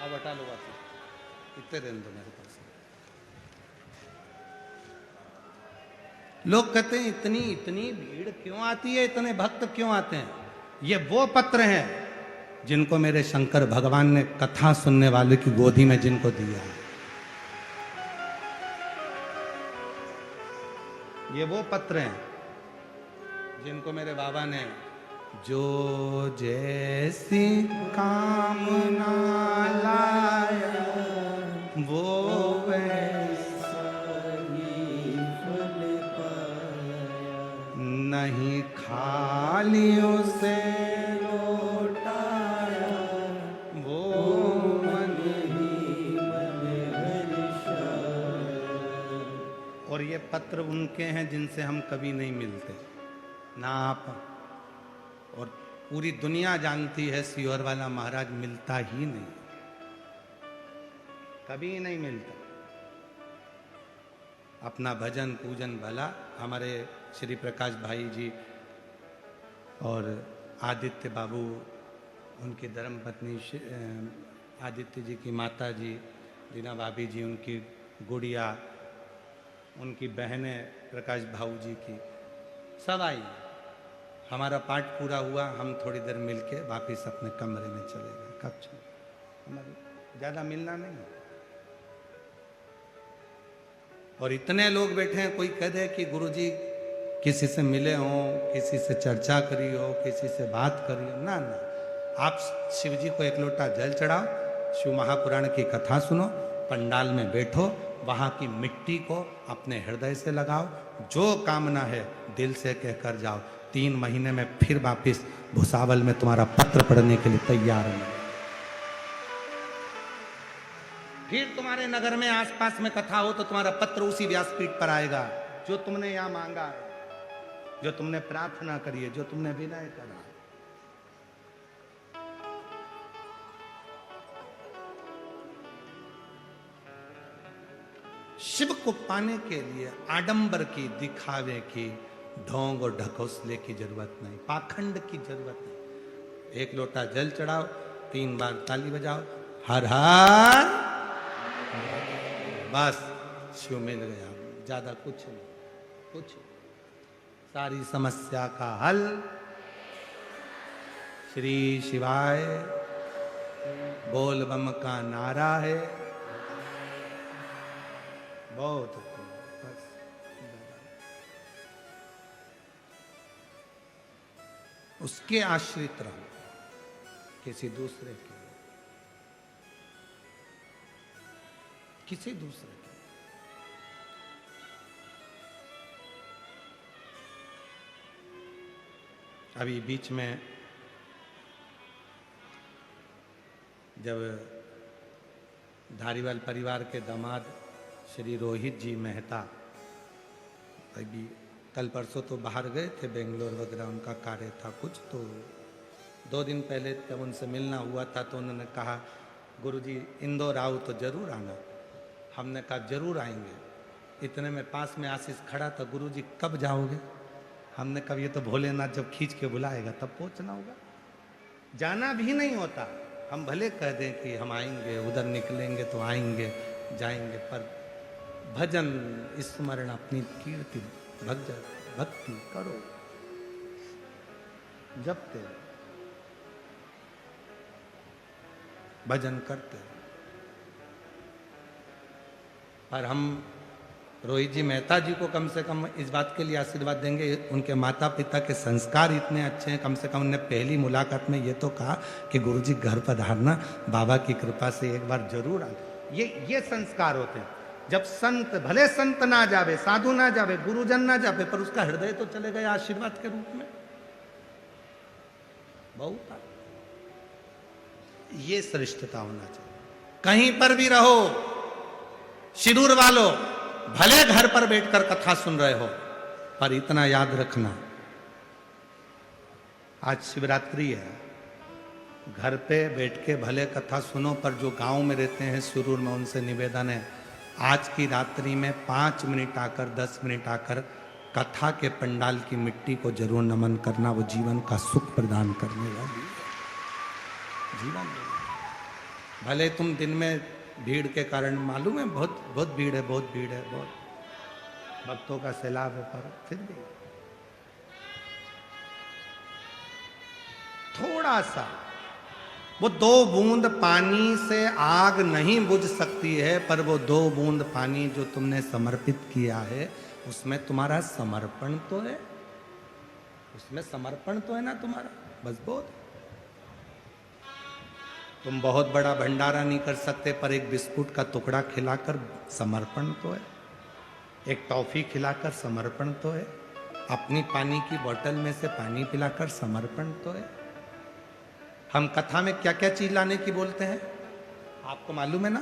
अब हटा लो बात, इतने रहने दो मेरे पास। लोग कहते हैं इतनी इतनी भीड़ क्यों आती है, इतने भक्त क्यों आते हैं? ये वो पत्र हैं जिनको मेरे शंकर भगवान ने कथा सुनने वाले की गोदी में जिनको दिया। ये वो पत्र हैं जिनको मेरे बाबा ने, जो जैसी कामना लाया वो वैसा ही फल पाया, नहीं खाली उसे लौटाया पत्र उनके हैं जिनसे हम कभी नहीं मिलते, ना आप और पूरी दुनिया जानती है सीहोर वाला महाराज मिलता ही नहीं, कभी नहीं मिलता। अपना भजन पूजन भला हमारे श्री प्रकाश भाई जी और आदित्य बाबू, उनकी धर्मपत्नी आदित्य जी की माता जी दीना भाभी जी, उनकी गुड़िया, उनकी बहनें प्रकाश भाऊ जी की, सब आई। हमारा पाठ पूरा हुआ, हम थोड़ी देर मिलके वापिस अपने कमरे में चले गए। कब चले, हमारे ज़्यादा मिलना नहीं। और इतने लोग बैठे हैं, कोई कह दे कि गुरुजी किसी से मिले हो, किसी से चर्चा करी हो, किसी से बात करी हो, ना ना। आप शिव जी को एक लोटा जल चढ़ाओ, शिव महापुराण की कथा सुनो, पंडाल में बैठो, वहाँ की मिट्टी को अपने हृदय से लगाओ, जो कामना है दिल से कहकर जाओ। 3 महीने में फिर वापिस भुसावल में तुम्हारा पत्र पढ़ने के लिए तैयार है। फिर तुम्हारे नगर में आसपास में कथा हो तो तुम्हारा पत्र उसी व्यासपीठ पर आएगा। जो तुमने यहां मांगा है, जो तुमने प्रार्थना करी है, जो तुमने विनय करा। शिव को पाने के लिए आडंबर की, दिखावे की, ढोंग और ढकोसले की जरूरत नहीं, पाखंड की जरूरत नहीं। एक लोटा जल चढ़ाओ, 3 बार ताली बजाओ, हर हर, बस शिव मिल गया। ज्यादा कुछ नहीं, कुछ। सारी समस्या का हल श्री शिवाय बोल बम का नारा है। बहुत बस, उसके आश्रित रहो, किसी दूसरे के, किसी दूसरे के। अभी बीच में जब धारीवाल परिवार के दामाद श्री रोहित जी मेहता अभी कल परसों तो बाहर गए थे, बेंगलोर वगैरह उनका कार्य था कुछ, तो 2 दिन पहले जब उनसे मिलना हुआ था तो उन्होंने कहा गुरुजी इंदौर आओ तो जरूर आना। हमने कहा जरूर आएंगे। इतने में पास में आशीष खड़ा था, गुरुजी कब जाओगे? हमने कहा ये तो भोलेनाथ जब खींच के बुलाएगा तब पहुंचना होगा, जाना भी नहीं होता। हम भले कह दें कि हम आएंगे, उधर निकलेंगे तो आएंगे जाएंगे, पर भजन स्मरण, अपनी कीर्ति, भक्ति करो, जपते रहो, भजन करते रहो। पर हम रोहित जी मेहता जी को कम से कम इस बात के लिए आशीर्वाद देंगे, उनके माता पिता के संस्कार इतने अच्छे हैं। कम से कम उन्होंने पहली मुलाकात में ये तो कहा कि गुरुजी घर पधारना, बाबा की कृपा से एक बार जरूर आना। ये संस्कार होते हैं। जब संत, भले संत ना जावे, साधु ना जावे, गुरुजन ना जावे, पर उसका हृदय तो चले गया आशीर्वाद के रूप में, बहुत। ये श्रेष्ठता होना चाहिए। कहीं पर भी रहो, शिरूर वालों, भले घर पर बैठकर कथा सुन रहे हो, पर इतना याद रखना, आज शिवरात्रि है, घर पे बैठ के भले कथा सुनो, पर जो गांव में रहते हैं शिरूर में, उनसे निवेदन है आज की रात्रि में 5 मिनट आकर, 10 मिनट आकर कथा के पंडाल की मिट्टी को जरूर नमन करना। वो जीवन का सुख प्रदान करने वाली जीवन। भले तुम दिन में भीड़ के कारण, मालूम है बहुत भीड़ है, बहुत भीड़ है, बहुत भक्तों का सैलाब है, पर फिर भी थोड़ा सा, वो 2 बूंद पानी से आग नहीं बुझ सकती है, पर वो 2 बूंद पानी जो तुमने समर्पित किया है, उसमें तुम्हारा समर्पण तो है, उसमें समर्पण तो है ना तुम्हारा, बस बहुत। तुम बहुत बड़ा भंडारा नहीं कर सकते, पर एक बिस्कुट का टुकड़ा खिलाकर समर्पण तो है, एक टॉफी खिलाकर समर्पण तो है, अपनी पानी की बोतल में से पानी पिलाकर समर्पण तो है। हम कथा में क्या क्या चीज लाने की बोलते हैं, आपको मालूम है ना?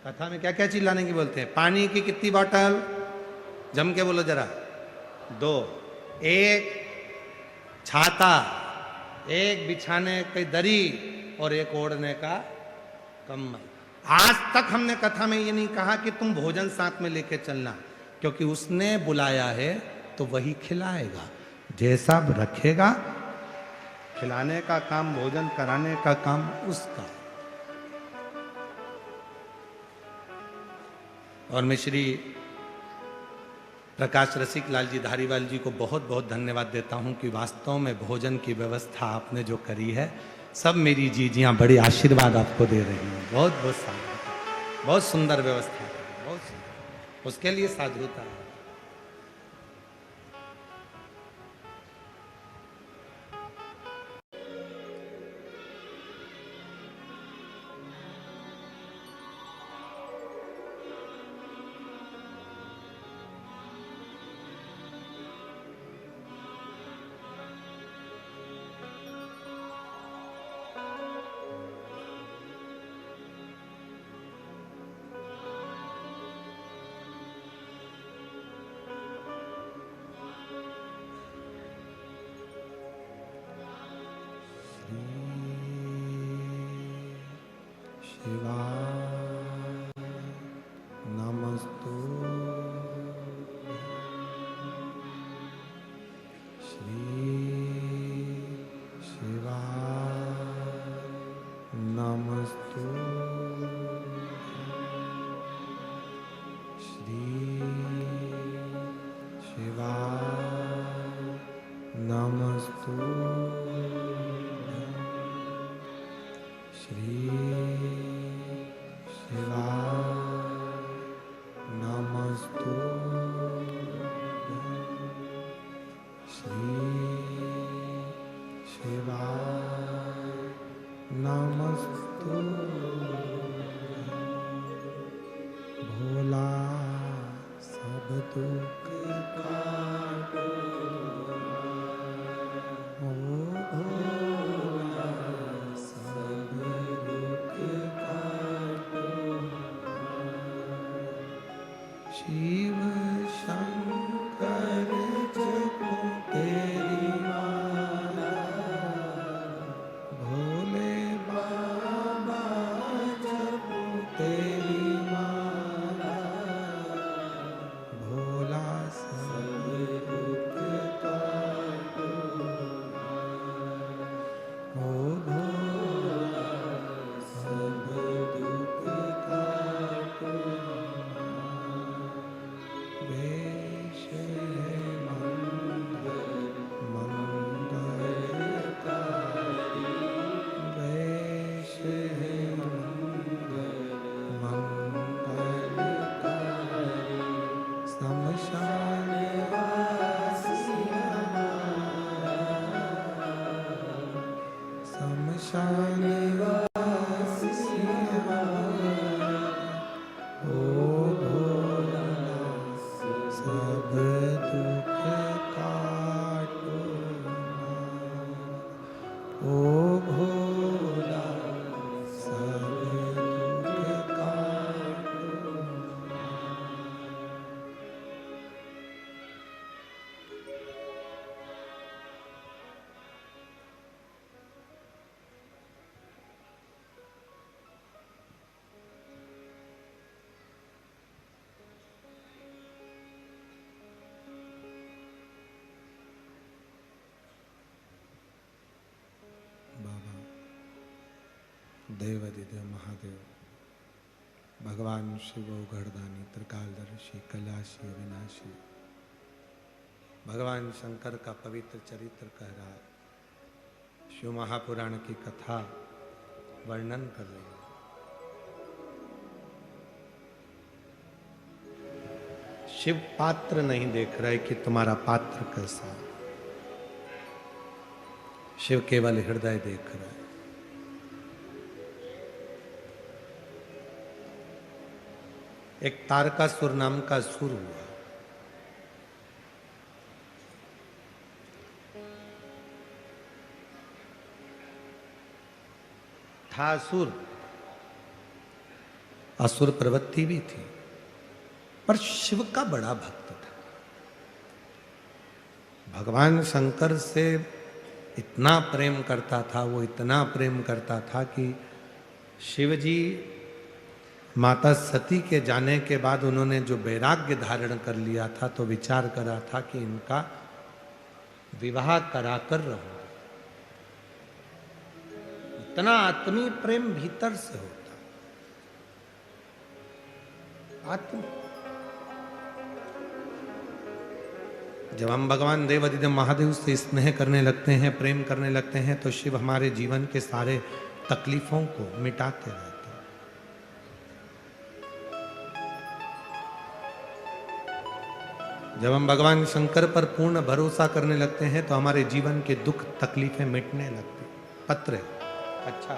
कथा में क्या क्या चीज लाने की बोलते हैं? पानी की कितनी बोतल? जम के बोलो जरा। 2, एक छाता, एक बिछाने की दरी और एक ओढ़ने का कम्बल। आज तक हमने कथा में ये नहीं कहा कि तुम भोजन साथ में लेके चलना, क्योंकि उसने बुलाया है तो वही खिलाएगा। जैसा रखेगा, खिलाने का काम, भोजन कराने का काम उसका। और मैं श्री प्रकाश रसिक लाल जी धारीवाल जी को बहुत बहुत धन्यवाद देता हूं कि वास्तव में भोजन की व्यवस्था आपने जो करी है, सब मेरी जीजियां बड़े आशीर्वाद आपको दे रही हैं। बहुत बहुत साधुता, बहुत सुंदर व्यवस्था है, बहुत सुंदर, उसके लिए साधुता है। शिवाय नमस्तुभ्यं। श्री शिवाय नमस्तुभ्यं। श्री शिवाय नमस्तुभ्यं। श्री शिवाय नमस्तुभ्यं। श्री शिवाय नमस्तुभ्यं। भोला सब दुख काटो, ओ भोला सब दुख काटो। शिव शंकर जपो तेरी माला, भोले बाबा जपो तेरी माला। भोला सब दुख काटो, ओ भोला सब दुख काटो। वेश है मंगलकारी, वेश है मंगलकारी। शमशान वासी हमारा, शमशान वासी हमारा। ओ भोला सब दुख काटो, ओ भोला सब दुख काटो। बाबा देवादिदेव महादेव, भगवान शिव घड़दानी, त्रिकालदर्शी, कैलाशी, अविनाशी, भगवान शंकर का पवित्र चरित्र कह रहा है। शिव महापुराण की कथा वर्णन कर रही है। शिव पात्र नहीं देख रहे कि तुम्हारा पात्र कैसा है, शिव केवल हृदय देख रहा है। एक तारकासुर नाम का सुर हुआ। था असुर, असुर प्रवृत्ति भी थी, पर शिव का बड़ा भक्त था। भगवान शंकर से इतना प्रेम करता था, वो इतना प्रेम करता था कि शिव जी माता सती के जाने के बाद उन्होंने जो वैराग्य धारण कर लिया था, तो विचार करा था कि इनका विवाह कराकर रहूं। इतना आत्मीय प्रेम भीतर से होता, आत्म। जब हम भगवान देवाधिदेव महादेव से स्नेह करने लगते हैं, प्रेम करने लगते हैं, तो शिव हमारे जीवन के सारे तकलीफों को मिटाते रहते हैं। जब हम भगवान शंकर पर पूर्ण भरोसा करने लगते हैं, तो हमारे जीवन के दुख तकलीफें मिटने लगती। पत्र अच्छा,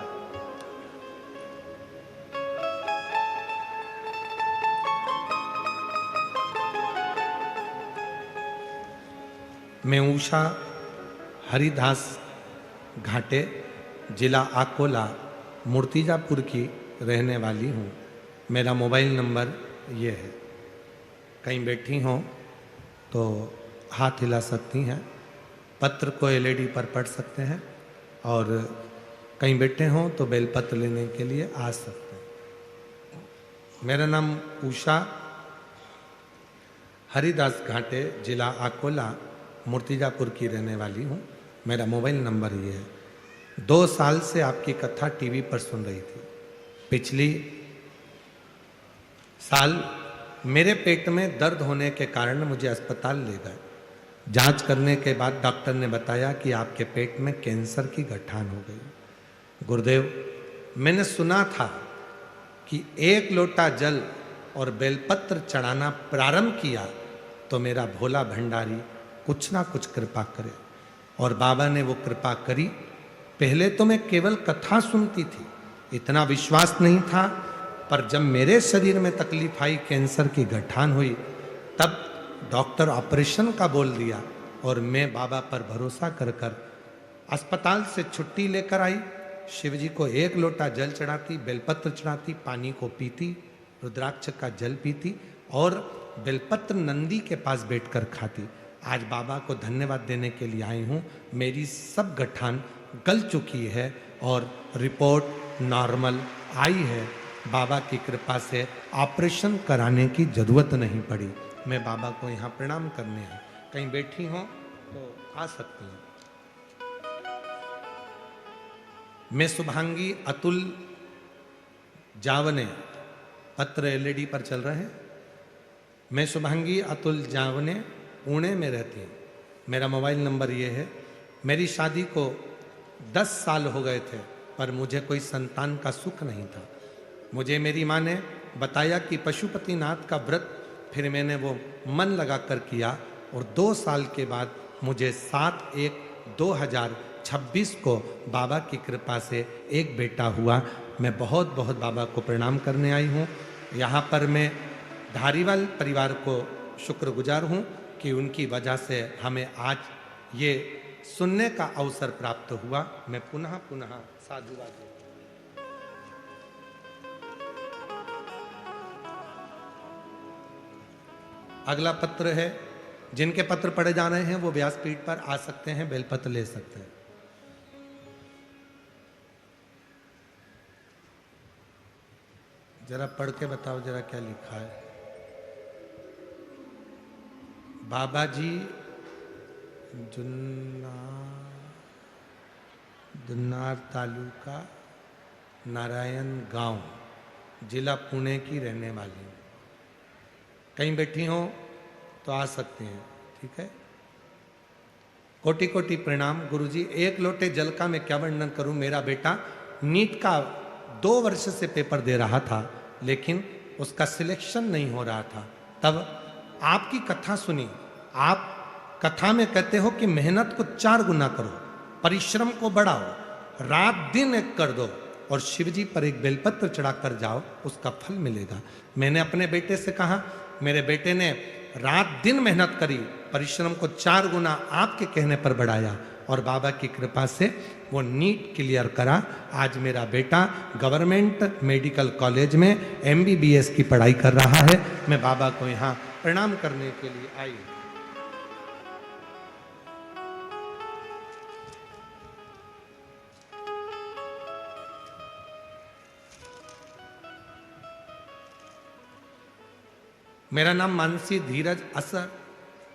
मैं उषा हरिदास घाटे, जिला अकोला, मूर्तिजापुर की रहने वाली हूँ। मेरा मोबाइल नंबर ये है। कहीं बैठी हों तो हाथ हिला सकती हैं। पत्र को एलईडी पर पढ़ सकते हैं, और कहीं बैठे हों तो बेलपत्र लेने के लिए आ सकते हैं। मेरा नाम उषा हरिदास घाटे, जिला अकोला, मूर्तिजापुर की रहने वाली हूँ। मेरा मोबाइल नंबर ये है। 2 साल से आपकी कथा टीवी पर सुन रही थी। पिछली साल मेरे पेट में दर्द होने के कारण मुझे अस्पताल ले गए। जांच करने के बाद डॉक्टर ने बताया कि आपके पेट में कैंसर की गठान हो गई। गुरुदेव, मैंने सुना था कि 1 लोटा जल और बेलपत्र चढ़ाना प्रारंभ किया तो मेरा भोला भंडारी कुछ ना कुछ कृपा करे, और बाबा ने वो कृपा करी। पहले तो मैं केवल कथा सुनती थी, इतना विश्वास नहीं था, पर जब मेरे शरीर में तकलीफ आई, कैंसर की गठान हुई, तब डॉक्टर ऑपरेशन का बोल दिया, और मैं बाबा पर भरोसा कर कर अस्पताल से छुट्टी लेकर आई। शिव जी को 1 लोटा जल चढ़ाती, बेलपत्र चढ़ाती, पानी को पीती, रुद्राक्ष का जल पीती, और बेलपत्र नंदी के पास बैठकर खाती। आज बाबा को धन्यवाद देने के लिए आई हूँ। मेरी सब गठान गल चुकी है और रिपोर्ट नॉर्मल आई है। बाबा की कृपा से ऑपरेशन कराने की जरूरत नहीं पड़ी। मैं बाबा को यहाँ प्रणाम करने आई। कहीं बैठी हो तो आ सकती हूँ। मैं शुभांगी अतुल जावने, पत्र एलईडी पर चल रहे हैं। मैं शुभांगी अतुल जावने पुणे में रहती हूँ। मेरा मोबाइल नंबर ये है। मेरी शादी को 10 साल हो गए थे, पर मुझे कोई संतान का सुख नहीं था। मुझे मेरी माँ ने बताया कि पशुपतिनाथ का व्रत फिर मैंने वो मन लगा कर किया, और 2 साल के बाद मुझे 7/1/2026 को बाबा की कृपा से एक बेटा हुआ। मैं बहुत बहुत बाबा को प्रणाम करने आई हूँ। यहाँ पर मैं धारीवाल परिवार को शुक्रगुजार हूँ कि उनकी वजह से हमें आज ये सुनने का अवसर प्राप्त हुआ। मैं पुनः पुनः साधुवाद। अगला पत्र है। जिनके पत्र पढ़े जा रहे हैं वो व्यासपीठ पर आ सकते हैं, बेलपत्र ले सकते हैं। जरा पढ़ के बताओ जरा क्या लिखा है। बाबा जी जुन्नार तालुका नारायण गांव, जिला पुणे की रहने वाली हूँ। कहीं बैठी हो तो आ सकते हैं, ठीक है। कोटि कोटि प्रणाम गुरुजी। 1 लोटे जल का मैं क्या वर्णन करूं। मेरा बेटा नीट का 2 वर्ष से पेपर दे रहा था, लेकिन उसका सिलेक्शन नहीं हो रहा था। तब आपकी कथा सुनी। आप कथा में कहते हो कि मेहनत को 4 गुना करो, परिश्रम को बढ़ाओ, रात दिन एक कर दो, और शिव जी पर एक बेलपत्र चढ़ाकर जाओ, उसका फल मिलेगा। मैंने अपने बेटे से कहा, मेरे बेटे ने रात दिन मेहनत करी, परिश्रम को 4 गुना आपके कहने पर बढ़ाया, और बाबा की कृपा से वो नीट क्लियर करा। आज मेरा बेटा गवर्नमेंट मेडिकल कॉलेज में MBBS की पढ़ाई कर रहा है। मैं बाबा को यहाँ प्रणाम करने के लिए आई। मेरा नाम मानसी धीरज असर,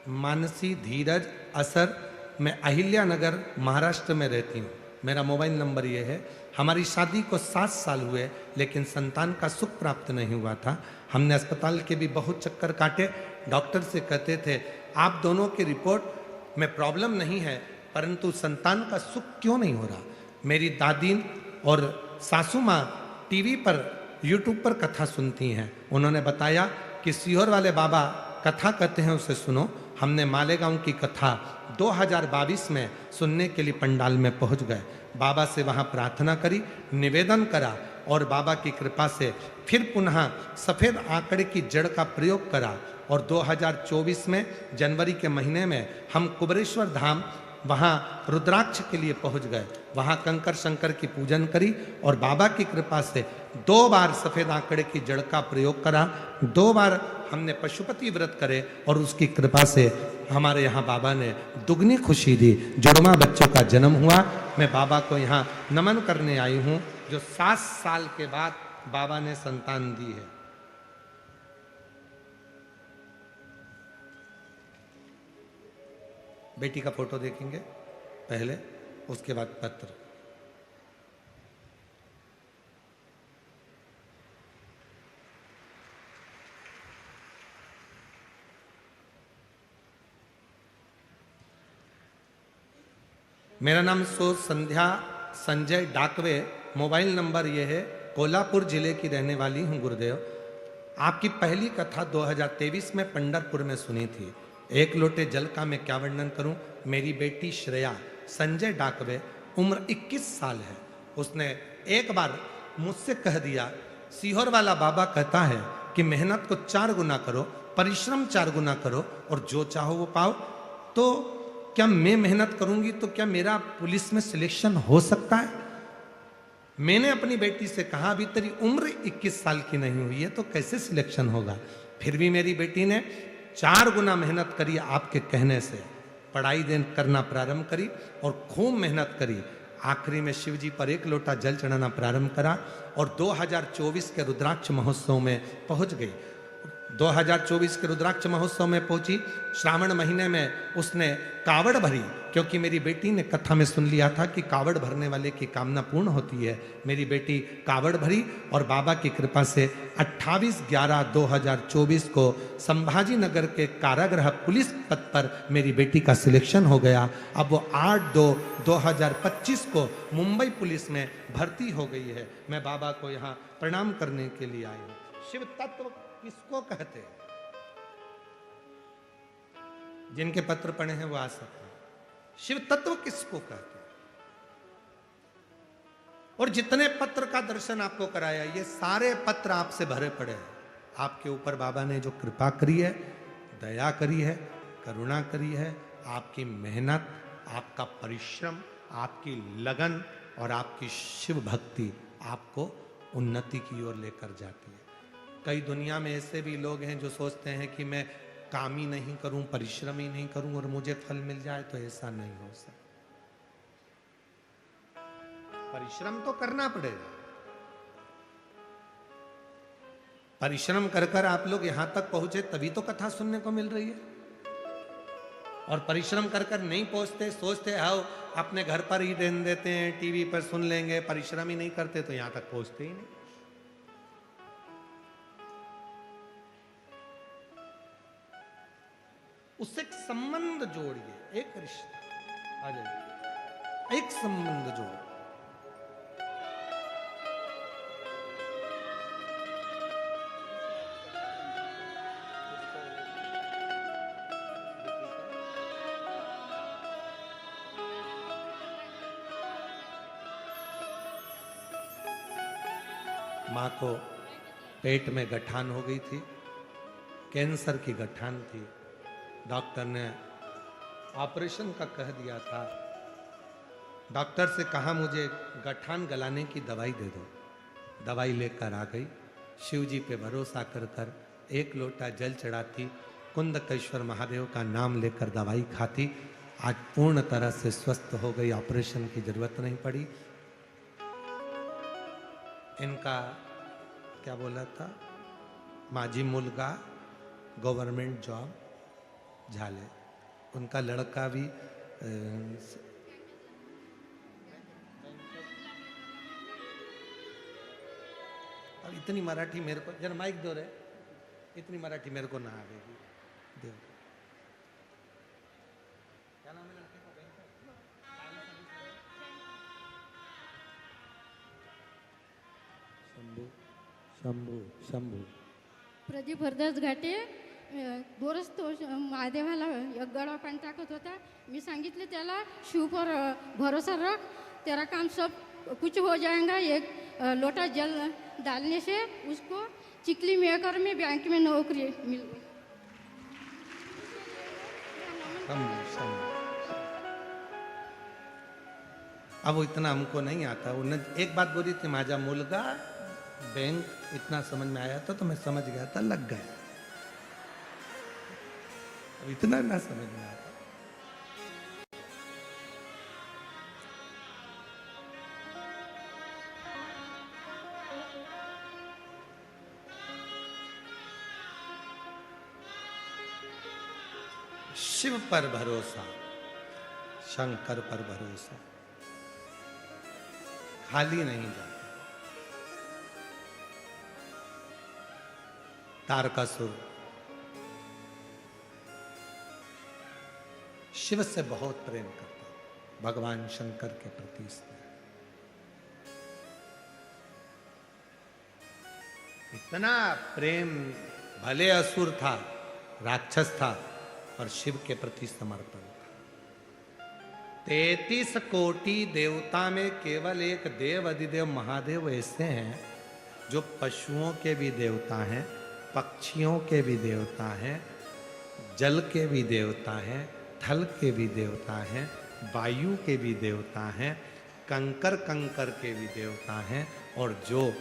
मानसी धीरज असर। मैं अहिल्या नगर महाराष्ट्र में रहती हूँ। मेरा मोबाइल नंबर ये है। हमारी शादी को 7 साल हुए लेकिन संतान का सुख प्राप्त नहीं हुआ था। हमने अस्पताल के भी बहुत चक्कर काटे। डॉक्टर से कहते थे आप दोनों की रिपोर्ट में प्रॉब्लम नहीं है, परंतु संतान का सुख क्यों नहीं हो रहा। मेरी दादी और सासू माँ टीवी पर यूट्यूब पर कथा सुनती हैं। उन्होंने बताया कि सीहोर वाले बाबा कथा कहते हैं, उसे सुनो। हमने मालेगांव की कथा 2022 में सुनने के लिए पंडाल में पहुंच गए। बाबा से वहां प्रार्थना करी, निवेदन करा और बाबा की कृपा से फिर पुनः सफेद आंकड़े की जड़ का प्रयोग करा। और 2024 में जनवरी के महीने में हम कुबरेश्वर धाम वहाँ रुद्राक्ष के लिए पहुंच गए। वहाँ कंकर शंकर की पूजन करी और बाबा की कृपा से 2 बार सफेद आंकड़े की जड़ का प्रयोग करा। 2 बार हमने पशुपति व्रत करे और उसकी कृपा से हमारे यहाँ बाबा ने दुगनी खुशी दी। जुड़वा बच्चों का जन्म हुआ। मैं बाबा को यहाँ नमन करने आई हूँ, जो 7 साल के बाद बाबा ने संतान दी है। बेटी का फोटो देखेंगे पहले, उसके बाद पत्र। मेरा नाम संध्या संजय डाकवे। मोबाइल नंबर ये है। कोल्हापुर जिले की रहने वाली हूँ गुरुदेव। आपकी पहली कथा 2023 में पंढरपुर में सुनी थी। 1 लोटे जल का मैं क्या वर्णन करूं। मेरी बेटी श्रेया संजय डाकवे, उम्र 21 साल है। उसने एक बार मुझसे कह दिया, सीहोर वाला बाबा कहता है कि मेहनत को 4 गुना करो, परिश्रम 4 गुना करो और जो चाहो वो पाओ। तो क्या मैं मेहनत करूंगी तो क्या मेरा पुलिस में सिलेक्शन हो सकता है। मैंने अपनी बेटी से कहा अभी तेरी उम्र 21 साल की नहीं हुई है तो कैसे सिलेक्शन होगा। फिर भी मेरी बेटी ने 4 गुना मेहनत करी। आपके कहने से पढ़ाई करना प्रारंभ करी और खूब मेहनत करी। आखिरी में शिव जी पर 1 लोटा जल चढ़ाना प्रारंभ करा और 2024 के रुद्राक्ष महोत्सव में पहुंच गई। 2024 के रुद्राक्ष महोत्सव में पहुंची। श्रावण महीने में उसने कावड़ भरी, क्योंकि मेरी बेटी ने कथा में सुन लिया था कि कावड़ भरने वाले की कामना पूर्ण होती है। मेरी बेटी कावड़ भरी और बाबा की कृपा से 28/11/2024 को संभाजी नगर के कारागृह पुलिस पद पर मेरी बेटी का सिलेक्शन हो गया। अब वो 8/2/2025 को मुंबई पुलिस में भर्ती हो गई है। मैं बाबा को यहाँ प्रणाम करने के लिए आई हूँ। शिव तत्व किसको कहते हैं? जिनके पत्र पढ़े हैं वो आ सकते हैं। शिव तत्व किसको कहते हैं? और जितने पत्र का दर्शन आपको कराया, ये सारे पत्र आपसे भरे पड़े हैं। आपके ऊपर बाबा ने जो कृपा करी है, दया करी है, करुणा करी है, आपकी मेहनत, आपका परिश्रम, आपकी लगन और आपकी शिव भक्ति आपको उन्नति की ओर लेकर जाती है। कई दुनिया में ऐसे भी लोग हैं जो सोचते हैं कि मैं काम ही नहीं करूं, परिश्रम ही नहीं करूं और मुझे फल मिल जाए, तो ऐसा नहीं हो सकता। परिश्रम तो करना पड़ेगा। परिश्रम कर कर आप लोग यहां तक पहुंचे तभी तो कथा सुनने को मिल रही है। और परिश्रम कर कर नहीं पहुंचते, सोचते आओ अपने घर पर ही रहने देते हैं, टीवी पर सुन लेंगे, परिश्रम ही नहीं करते तो यहां तक पहुंचते ही नहीं। उससे एक संबंध जोड़िए, एक रिश्ता आ जाइए, एक संबंध जोड़िए। माँ को पेट में गठान हो गई थी, कैंसर की गठान थी। डॉक्टर ने ऑपरेशन का कह दिया था। डॉक्टर से कहा मुझे गठान गलाने की दवाई दे दो। दवाई लेकर आ गई। शिव जी पे भरोसा कर कर 1 लोटा जल चढ़ाती, कुंदकेश्वर महादेव का नाम लेकर दवाई खाती। आज पूर्ण तरह से स्वस्थ हो गई, ऑपरेशन की जरूरत नहीं पड़ी। इनका क्या बोला था, माझी मुलगा गवर्नमेंट जॉब झाले। उनका लड़का भी अब इतनी मराठी मेरे को जरा माइक दो रे, इतनी मराठी मेरे को ना आवेगी। दो क्या नाम है लड़के को? शंभू शंभू शंभू प्रदीप हरदास घाटे दोरच तो महादेवाला एक गळा पाणी टाकत होता. मी सांगितले त्याला शिव पर भरोसा रख, तेरा काम सब कुछ हो जाएगा. एक लोटा जल डालने से उसको चिकली मेकर में बैंक में नौकरी मिल गई. अब वो इतना हमको नहीं आता. उन्हें एक बात बोली थी, माझा मुलगा बैंक, इतना समझ में आया था तो मैं समझ गया था, लग गया. अब इतना ना समझ में आता. शिव पर भरोसा, शंकर पर भरोसा, खाली नहीं जाता. तारकासुर शिव से बहुत प्रेम करता, भगवान शंकर के प्रति स्नेह. इतना प्रेम, भले असुर था, राक्षस था, और शिव के प्रति समर्पण था. 33 कोटि देवता में केवल एक देव अधिदेव महादेव ऐसे हैं जो पशुओं के भी देवता हैं, पक्षियों के भी देवता हैं, जल के भी देवता हैं, थल के भी देवता हैं, वायु के भी देवता हैं, कंकर कंकर के भी देवता हैं, और जो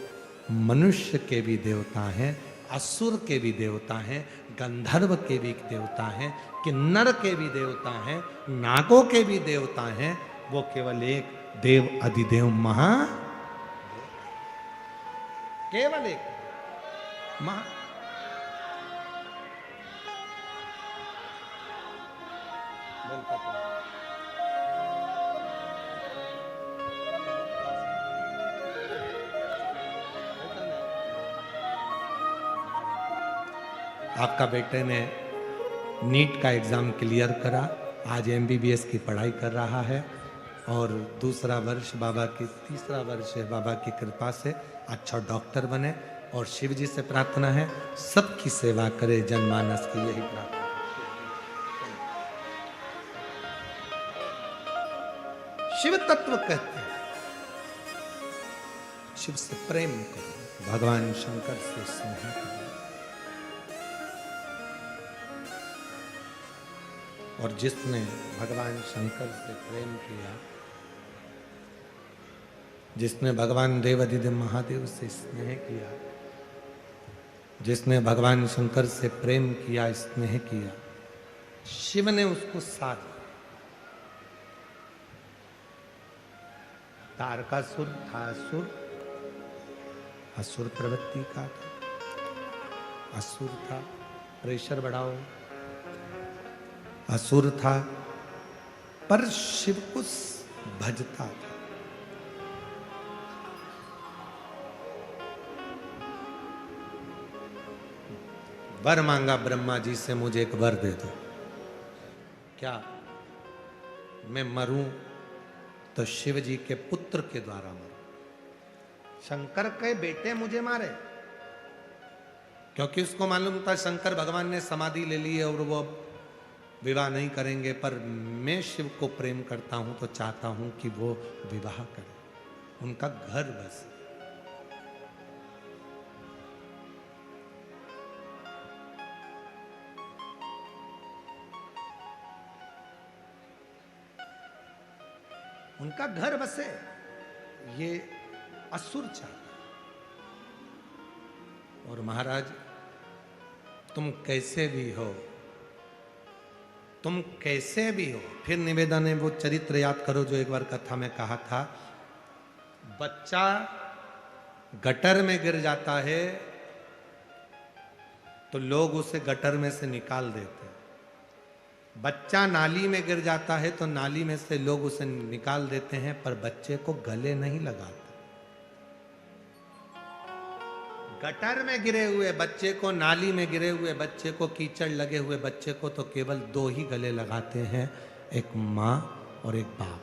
मनुष्य के भी देवता हैं, असुर के भी देवता हैं, गंधर्व के भी देवता हैं, किन्नर के भी देवता हैं, नागों के भी देवता हैं. वो केवल एक देव अधिदेव महा, केवल एक महा. आपका बेटे ने नीट का एग्ज़ाम क्लियर करा, आज एमबीबीएस की पढ़ाई कर रहा है, और दूसरा वर्ष बाबा की, तीसरा वर्ष है बाबा की कृपा से अच्छा डॉक्टर बने. और शिव जी से प्रार्थना है सबकी सेवा करे, जनमानस की यही प्रार्थना. शिव तत्व कहते हैं शिव से प्रेम करो, भगवान शंकर से स्नेह करो. और जिसने भगवान शंकर से प्रेम किया, जिसने भगवान देवाधिदेव महादेव से स्नेह किया, जिसने भगवान शंकर से प्रेम किया, स्नेह किया, शिव ने उसको साथ. तारकासुर था असुर, असुर प्रवृत्ति का था, असुर था. प्रेशर बढ़ाओ, असुर था, पर शिव को भजता था. वर मांगा ब्रह्मा जी से, मुझे एक वर दे दो. क्या मैं मरूं तो शिव जी के पुत्र के द्वारा मरूं. शंकर के बेटे मुझे मारे, क्योंकि उसको मालूम था शंकर भगवान ने समाधि ले ली है और वो विवाह नहीं करेंगे. पर मैं शिव को प्रेम करता हूं तो चाहता हूं कि वो विवाह करें, उनका घर बस. उनका घर बसे, ये असुर चाहता. और महाराज तुम कैसे भी हो, तुम कैसे भी हो. फिर निवेदन है, वो चरित्र याद करो जो एक बार कथा में कहा था. बच्चा गटर में गिर जाता है तो लोग उसे गटर में से निकाल देते हैं। बच्चा नाली में गिर जाता है तो नाली में से लोग उसे निकाल देते हैं, पर बच्चे को गले नहीं लगाते। गटर में गिरे हुए बच्चे को, नाली में गिरे हुए बच्चे को, कीचड़ लगे हुए बच्चे को तो केवल दो ही गले लगाते हैं, एक माँ और एक बाप,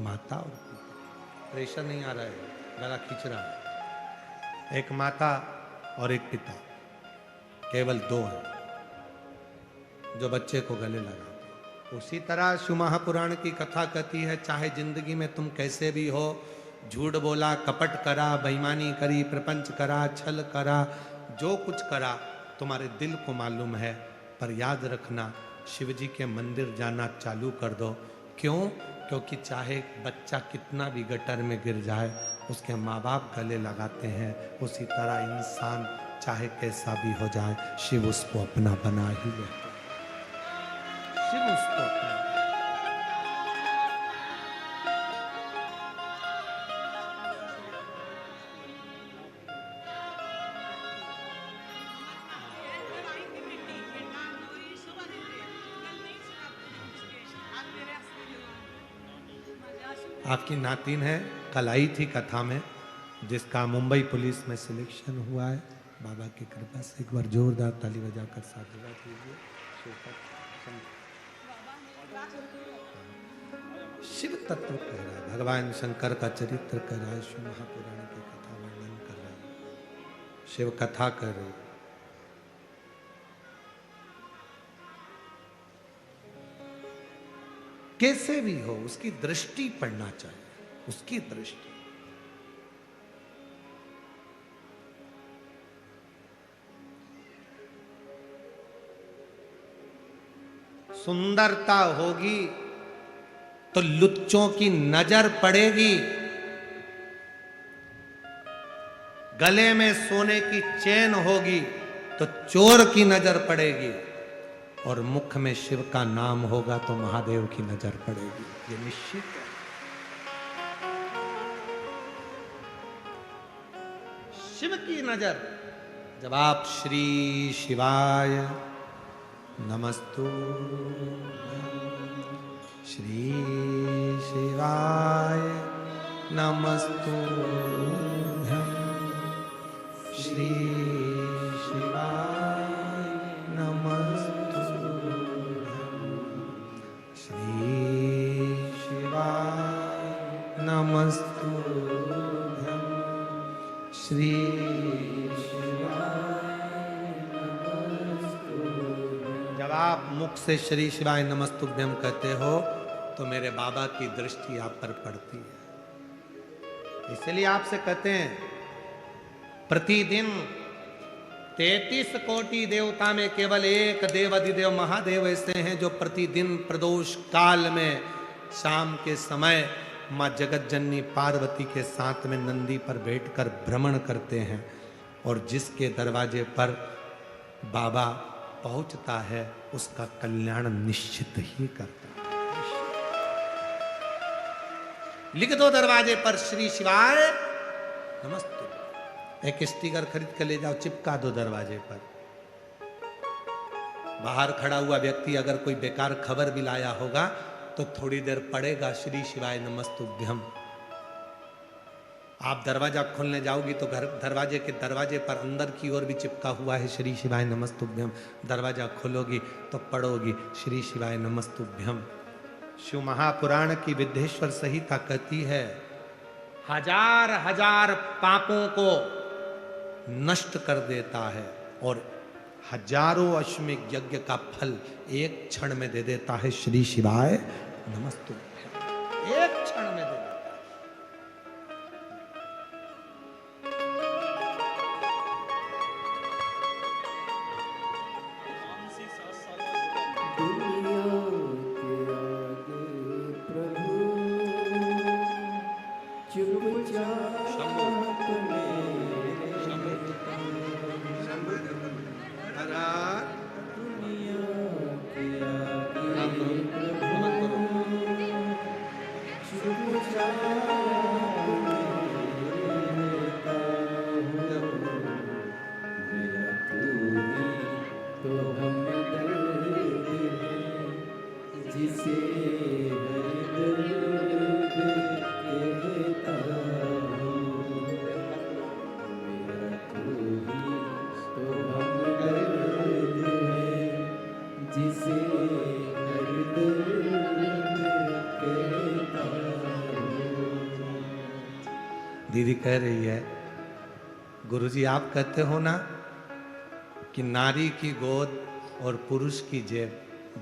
माता और पिता। प्रेशर नहीं आ रहा है, गला खींच रहा है। एक माता और एक पिता, केवल दो हैं जो बच्चे को गले लगाते। उसी तरह शिव महापुराण की कथा कहती है, चाहे जिंदगी में तुम कैसे भी हो, झूठ बोला, कपट करा, बेईमानी करी, प्रपंच करा, छल करा, जो कुछ करा तुम्हारे दिल को मालूम है, पर याद रखना शिव जी के मंदिर जाना चालू कर दो। क्यों? क्योंकि चाहे बच्चा कितना भी गटर में गिर जाए, उसके माँ बाप गले लगाते हैं। उसी तरह इंसान चाहे कैसा भी हो जाए, शिव उसको अपना बना ही लेता है। शिव उसको अपना। आपकी नातिन है, कल आई थी कथा में, जिसका मुंबई पुलिस में सिलेक्शन हुआ है। बाबा की कृपा से एक बार जोरदार ताली बजाकर साधुवाद कीजिए। शिव तत्व कह रहा है, भगवान शंकर का चरित्र कह रहा है, शिव महापुराण की कथा वर्णन कर रहा है, शिव कथा कर रहे। कैसे भी हो उसकी दृष्टि पड़ना चाहिए, उसकी दृष्टि। सुंदरता होगी तो लुच्चों की नजर पड़ेगी, गले में सोने की चेन होगी तो चोर की नजर पड़ेगी, और मुख में शिव का नाम होगा तो महादेव की नजर पड़ेगी। ये निश्चित है। शिव की नजर, जब आप श्री शिवाय नमस्तुभ्यं, श्री शिवाय नमस्तुभ्यं, श्री शिवाय नमस्तुभ्यं, श्री शिवाय नमस्तुभ्यं, श्री जब आप मुख से श्री शिवाय नमस्तुभ्यम कहते हो तो मेरे बाबा की दृष्टि आप पर पड़ती है। इसलिए आपसे कहते हैं, प्रतिदिन 33 कोटि देवता में केवल एक देव अधिदेव महादेव ऐसे हैं जो प्रतिदिन प्रदोष काल में शाम के समय माँ जगत जननी पार्वती के साथ में नंदी पर बैठकर भ्रमण करते हैं, और जिसके दरवाजे पर बाबा पहुंचता है उसका कल्याण निश्चित ही करता है। लिख दो दरवाजे पर श्री शिवाय नमस्ते। एक स्टिकर खरीद कर ले जाओ, चिपका दो दरवाजे पर। बाहर खड़ा हुआ व्यक्ति अगर कोई बेकार खबर भी लाया होगा तो थोड़ी देर पड़ेगा श्री शिवाय नमस्तुभ्यम। आप दरवाजा खोलने जाओगी तो घर दरवाजे के दरवाजे पर अंदर की ओर भी चिपका हुआ है श्री शिवाय नमस्तुभ्यम। दरवाजा खोलोगी तो पढ़ोगी श्री शिवाय नमस्तुभ्यम। शिव महापुराण की विद्येश्वर संहिता कहती है, हजार हजार पापों को नष्ट कर देता है और हजारों अश्वमेध यज्ञ का फल एक क्षण में दे देता है श्री शिवाय नमस्तुभ्यम। एक क्षण में दे देता है। दीदी कह रही है, गुरुजी आप कहते हो ना कि नारी की गोद और पुरुष की जेब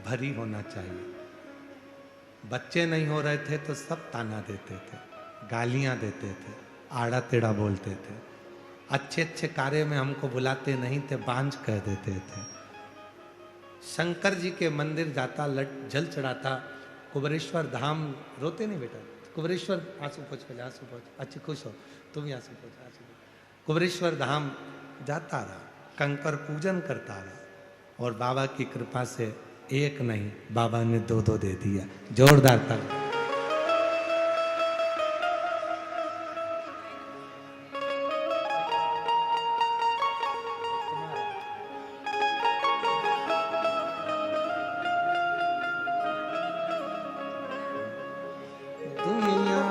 भरी होना चाहिए। बच्चे नहीं हो रहे थे तो सब ताना देते थे, गालियां देते थे, आड़ा टेढ़ा बोलते थे, अच्छे अच्छे कार्य में हमको बुलाते नहीं थे, बांझ कह देते थे। शंकर जी के मंदिर जाता, जल चढ़ाता, कुबरेश्वर धाम, रोते नहीं बेटा, कुबरेश्वर आंसू पोछ पहले, आंसू पोछ, अच्छी खुश हो तुम ही, आंसू पोछ, आंसू पोछ। कुबरेश्वर धाम जाता रहा, कंकर पूजन करता रहा, और बाबा की कृपा से एक नहीं बाबा ने दो दो दे दिया। जोरदार ताली। दुनिया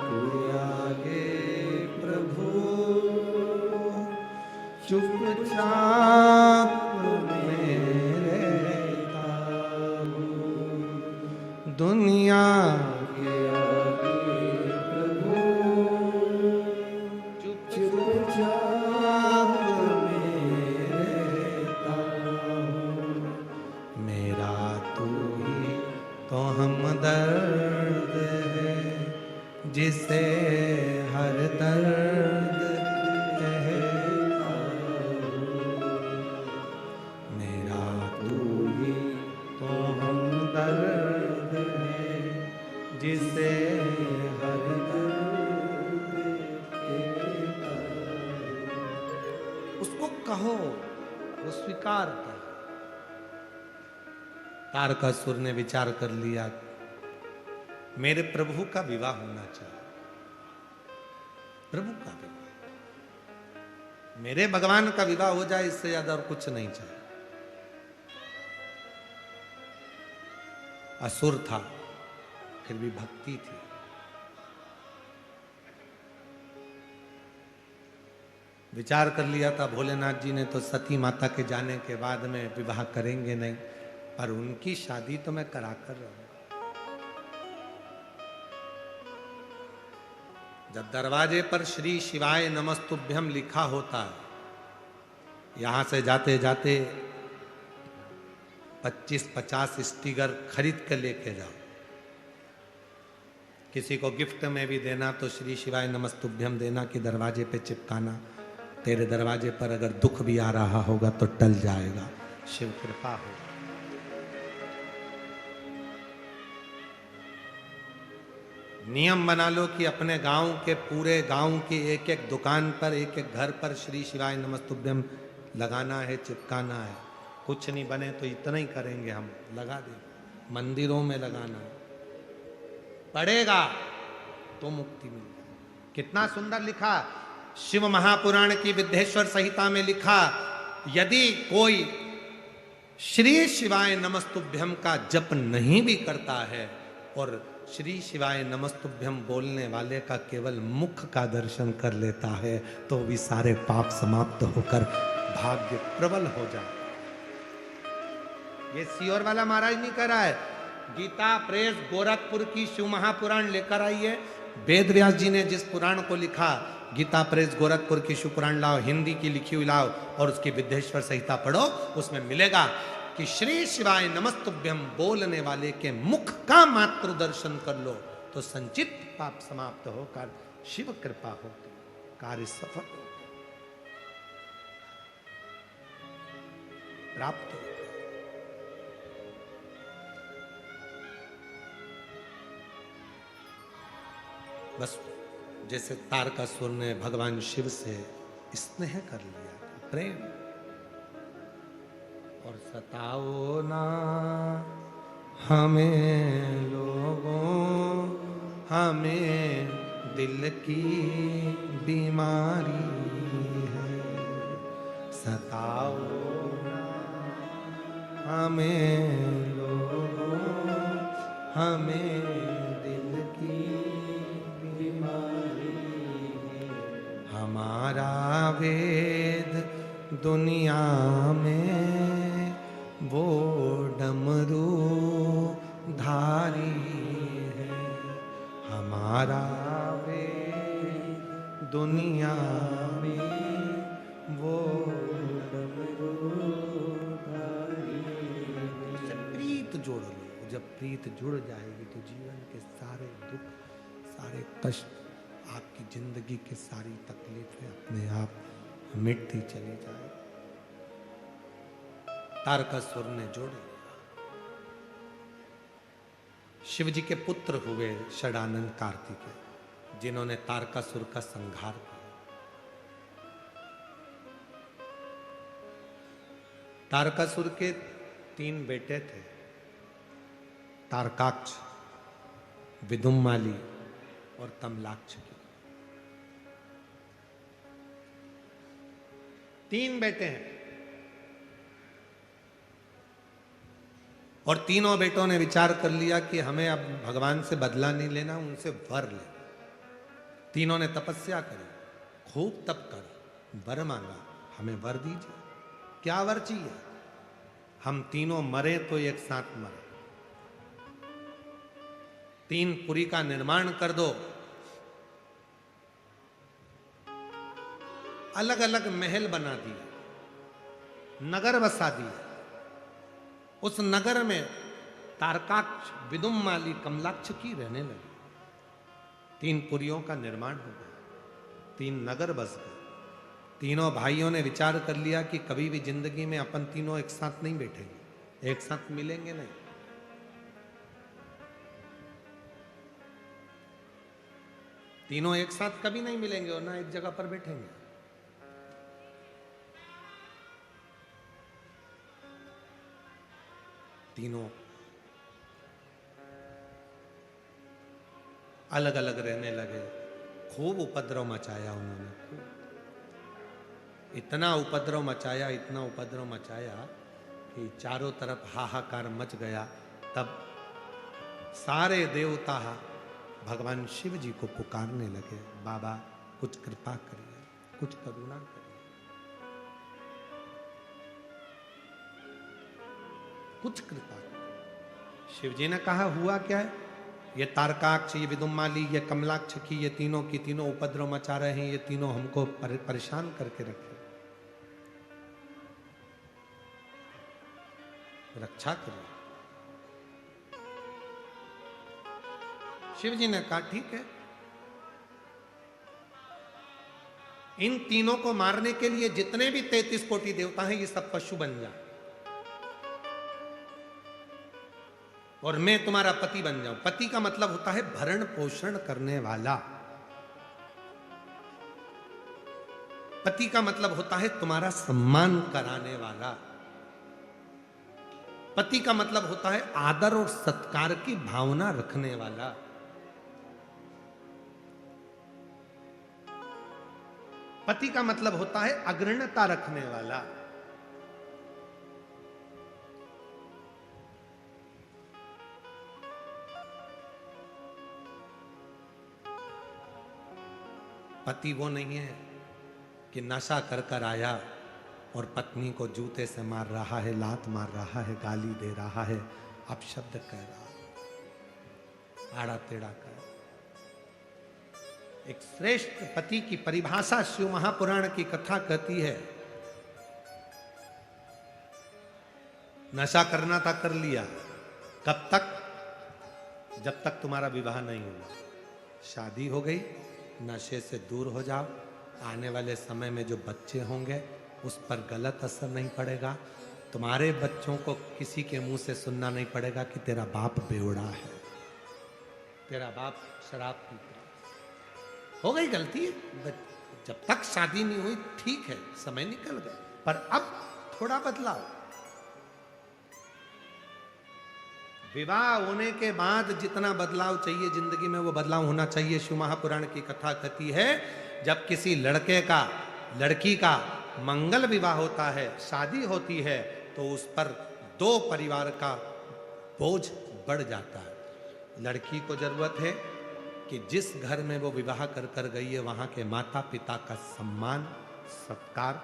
के आगे प्रभु चुपचाप मेरे ताऊ, दुनिया के आगे प्रभु चुपचाप मेरे ताऊ, मेरा तू ही तो हमदर्द है, जिसे हर दर्द कहता हूँ, मेरा तू ही तो हमदर्द है, जिसे हर दर्द कहता हूँ। उसको कहो, वो स्वीकार कर। तारकासुर ने विचार कर लिया, मेरे प्रभु का विवाह होना चाहिए, प्रभु का विवाह, मेरे भगवान का विवाह हो जाए, इससे ज्यादा और कुछ नहीं चाहिए। असुर था, फिर भी भक्ति थी। विचार कर लिया था भोलेनाथ जी ने तो सती माता के जाने के बाद में विवाह करेंगे नहीं, पर उनकी शादी तो मैं करा कर रहूंगा। जब दरवाजे पर श्री शिवाय नमस्तुभ्यम लिखा होता है, यहां से जाते जाते 25-50 स्टिकर खरीद कर लेके जाओ। किसी को गिफ्ट में भी देना तो श्री शिवाय नमस्तुभ्यम देना कि दरवाजे पे चिपकाना। तेरे दरवाजे पर अगर दुख भी आ रहा होगा तो टल जाएगा, शिव कृपा होगा। नियम बना लो कि अपने गांव के पूरे गांव की एक एक दुकान पर, एक एक घर पर श्री शिवाय नमस्तुभ्यम लगाना है, चिपकाना है। कुछ नहीं बने तो इतना ही करेंगे हम, लगा देंगे। मंदिरों में लगाना है, पड़ेगा तो मुक्ति मिलेगी। कितना सुंदर लिखा शिव महापुराण की विद्येश्वर संहिता में लिखा, यदि कोई श्री शिवाय नमस्तुभ्यम का जप नहीं भी करता है और श्री शिवाय नमस्तुभ्यम बोलने वाले का केवल मुख का दर्शन कर लेता है तो भी सारे पाप समाप्त होकर भाग्य प्रबल हो जाए। ये सीओर वाला महाराज नहीं कर रहा है, गीता प्रेस गोरखपुर की शिव महापुराण लेकर आई है। वेद व्यास जी ने जिस पुराण को लिखा, गीता प्रेस गोरखपुर की शिव पुराण लाओ, हिंदी की लिखी हुई लाओ और उसकी विद्येश्वर संहिता पढ़ो, उसमें मिलेगा कि श्री शिवाय नमस्तुभ्यम बोलने वाले के मुख का मात्र दर्शन कर लो तो संचित पाप समाप्त होकर शिव कृपा होती, कार्य सफल हो, प्राप्त हो। बस जैसे तारकासुर ने भगवान शिव से स्नेह कर लिया, प्रेम, और सताओ ना हमें लोगों, हमें दिल की बीमारी है। सताओ ना हमें लोगों, हमें दिल की बीमारी है। हमारा वेद दुनिया में वो डमरू धारी है। हमारा वेद दुनिया में वो प्रीत जोड़ लो। जब प्रीत जुड़ जाएगी तो जीवन के सारे दुख, सारे कष्ट, आपकी जिंदगी की सारी तकलीफें अपने आप मिटती चली जाए। तारकासुर ने जोड़े। शिव जी के पुत्र हुए षडानंद कार्तिकेय, जिन्होंने तारकासुर का संहार किया। तारकासुर के 3 बेटे थे, तारकाक्ष, विदुम्माली और कमलाक्ष की। 3 बेटे हैं और तीनों बेटों ने विचार कर लिया कि हमें अब भगवान से बदला नहीं लेना, उनसे वर लेना। तीनों ने तपस्या करी, खूब तप कर वर मांगा, हमें वर दीजिए। क्या वर चाहिए? हम तीनों मरे तो एक साथ मरे। 3 पुरी का निर्माण कर दो, अलग अलग महल बना दिए, नगर बसा दिए। उस नगर में तारकाक्ष, विदुम्माली, कमलाक्ष की रहने लगी। 3 पुरियों का निर्माण हो गया, 3 नगर बस गए। तीनों भाइयों ने विचार कर लिया कि कभी भी जिंदगी में अपन तीनों एक साथ नहीं बैठेंगे, एक साथ मिलेंगे नहीं। तीनों एक साथ कभी नहीं मिलेंगे और ना एक जगह पर बैठेंगे। तीनों अलग अलग रहने लगे। खूब उपद्रव मचाया उन्होंने, इतना उपद्रव मचाया, इतना उपद्रव मचाया कि चारों तरफ हाहाकार मच गया। तब सारे देवता भगवान शिव जी को पुकारने लगे, बाबा कुछ कृपा करिए, कुछ करुणा करिए, कुछ कृपा करिए। शिव जी ने कहा, हुआ क्या है? ये तारकाक्ष, ये विदुम्माली, ये कमलाक्ष की ये तीनों की तीनों उपद्रव मचा रहे हैं, ये तीनों हमको परेशान करके रखे, रक्षा करिए। शिव जी ने कहा, ठीक है, इन तीनों को मारने के लिए जितने भी 33 कोटि देवता हैं, ये सब पशु बन जाए और मैं तुम्हारा पति बन जाऊं। पति का मतलब होता है भरण पोषण करने वाला। पति का मतलब होता है तुम्हारा सम्मान कराने वाला। पति का मतलब होता है आदर और सत्कार की भावना रखने वाला। पति का मतलब होता है अग्रणता रखने वाला। पति वो नहीं है कि नशा कर कर आया और पत्नी को जूते से मार रहा है, लात मार रहा है, गाली दे रहा है, अपशब्द कह रहा है, आड़ा टेढ़ा कर। एक श्रेष्ठ पति की परिभाषा शिव महापुराण की कथा कहती है, नशा करना था कर लिया, कब तक? जब तक तुम्हारा विवाह नहीं हुआ। शादी हो गई, नशे से दूर हो जाओ, आने वाले समय में जो बच्चे होंगे उस पर गलत असर नहीं पड़ेगा। तुम्हारे बच्चों को किसी के मुंह से सुनना नहीं पड़ेगा कि तेरा बाप बेवड़ा है, तेरा बाप शराब पीता है। हो गई गलती, जब तक शादी नहीं हुई ठीक है, समय निकल गया, पर अब थोड़ा बदलाव। विवाह होने के बाद जितना बदलाव चाहिए जिंदगी में, वो बदलाव होना चाहिए। शिव महापुराण की कथा कहती है, जब किसी लड़के का लड़की का मंगल विवाह होता है, शादी होती है, तो उस पर 2 परिवार का बोझ बढ़ जाता है। लड़की को जरूरत है कि जिस घर में वो विवाह कर कर गई है, वहां के माता पिता का सम्मान, सत्कार,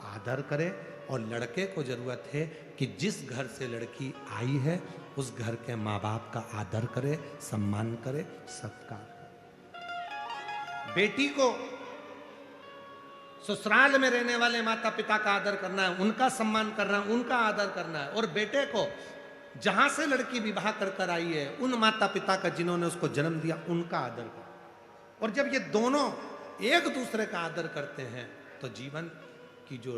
आदर करे, और लड़के को जरूरत है कि जिस घर से लड़की आई है उस घर के माँ बाप का आदर करे, सम्मान करे, सत्कार करे। बेटी को ससुराल में रहने वाले माता पिता का आदर करना है, उनका सम्मान करना है, उनका आदर करना है। और बेटे को जहां से लड़की विवाह कर कर आई है, उन माता पिता का जिन्होंने उसको जन्म दिया, उनका आदर करना। और जब ये दोनों एक दूसरे का आदर करते हैं तो जीवन की जो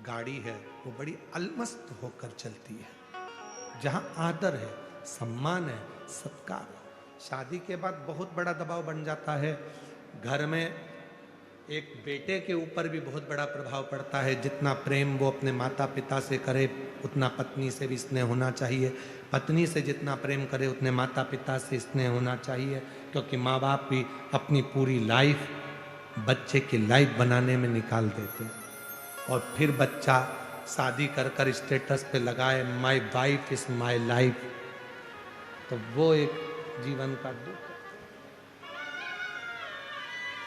गाड़ी है वो बड़ी अलमस्त होकर चलती है। जहां आदर है, सम्मान है, सत्कार है। शादी के बाद बहुत बड़ा दबाव बन जाता है। घर में एक बेटे के ऊपर भी बहुत बड़ा प्रभाव पड़ता है। जितना प्रेम वो अपने माता पिता से करे, उतना पत्नी से भी स्नेह होना चाहिए। पत्नी से जितना प्रेम करे, उतने माता पिता से स्नेह होना चाहिए। क्योंकि माँ बाप भी अपनी पूरी लाइफ बच्चे की लाइफ बनाने में निकाल देते हैं। और फिर बच्चा शादी कर कर स्टेटस पे लगाए my wife is my life, तो वो एक जीवन का दुख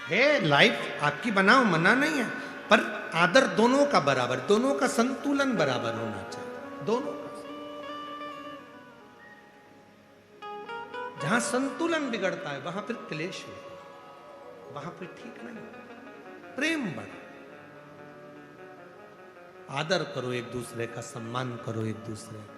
है। लाइफ आपकी बनाओ, मना नहीं है, पर आदर दोनों का बराबर, दोनों का संतुलन बराबर होना चाहिए। दोनों का, जहां संतुलन बिगड़ता है वहां फिर क्लेश होता है, वहां फिर ठीक नहीं। प्रेम बढ़े, आदर करो एक दूसरे का, सम्मान करो एक दूसरे का।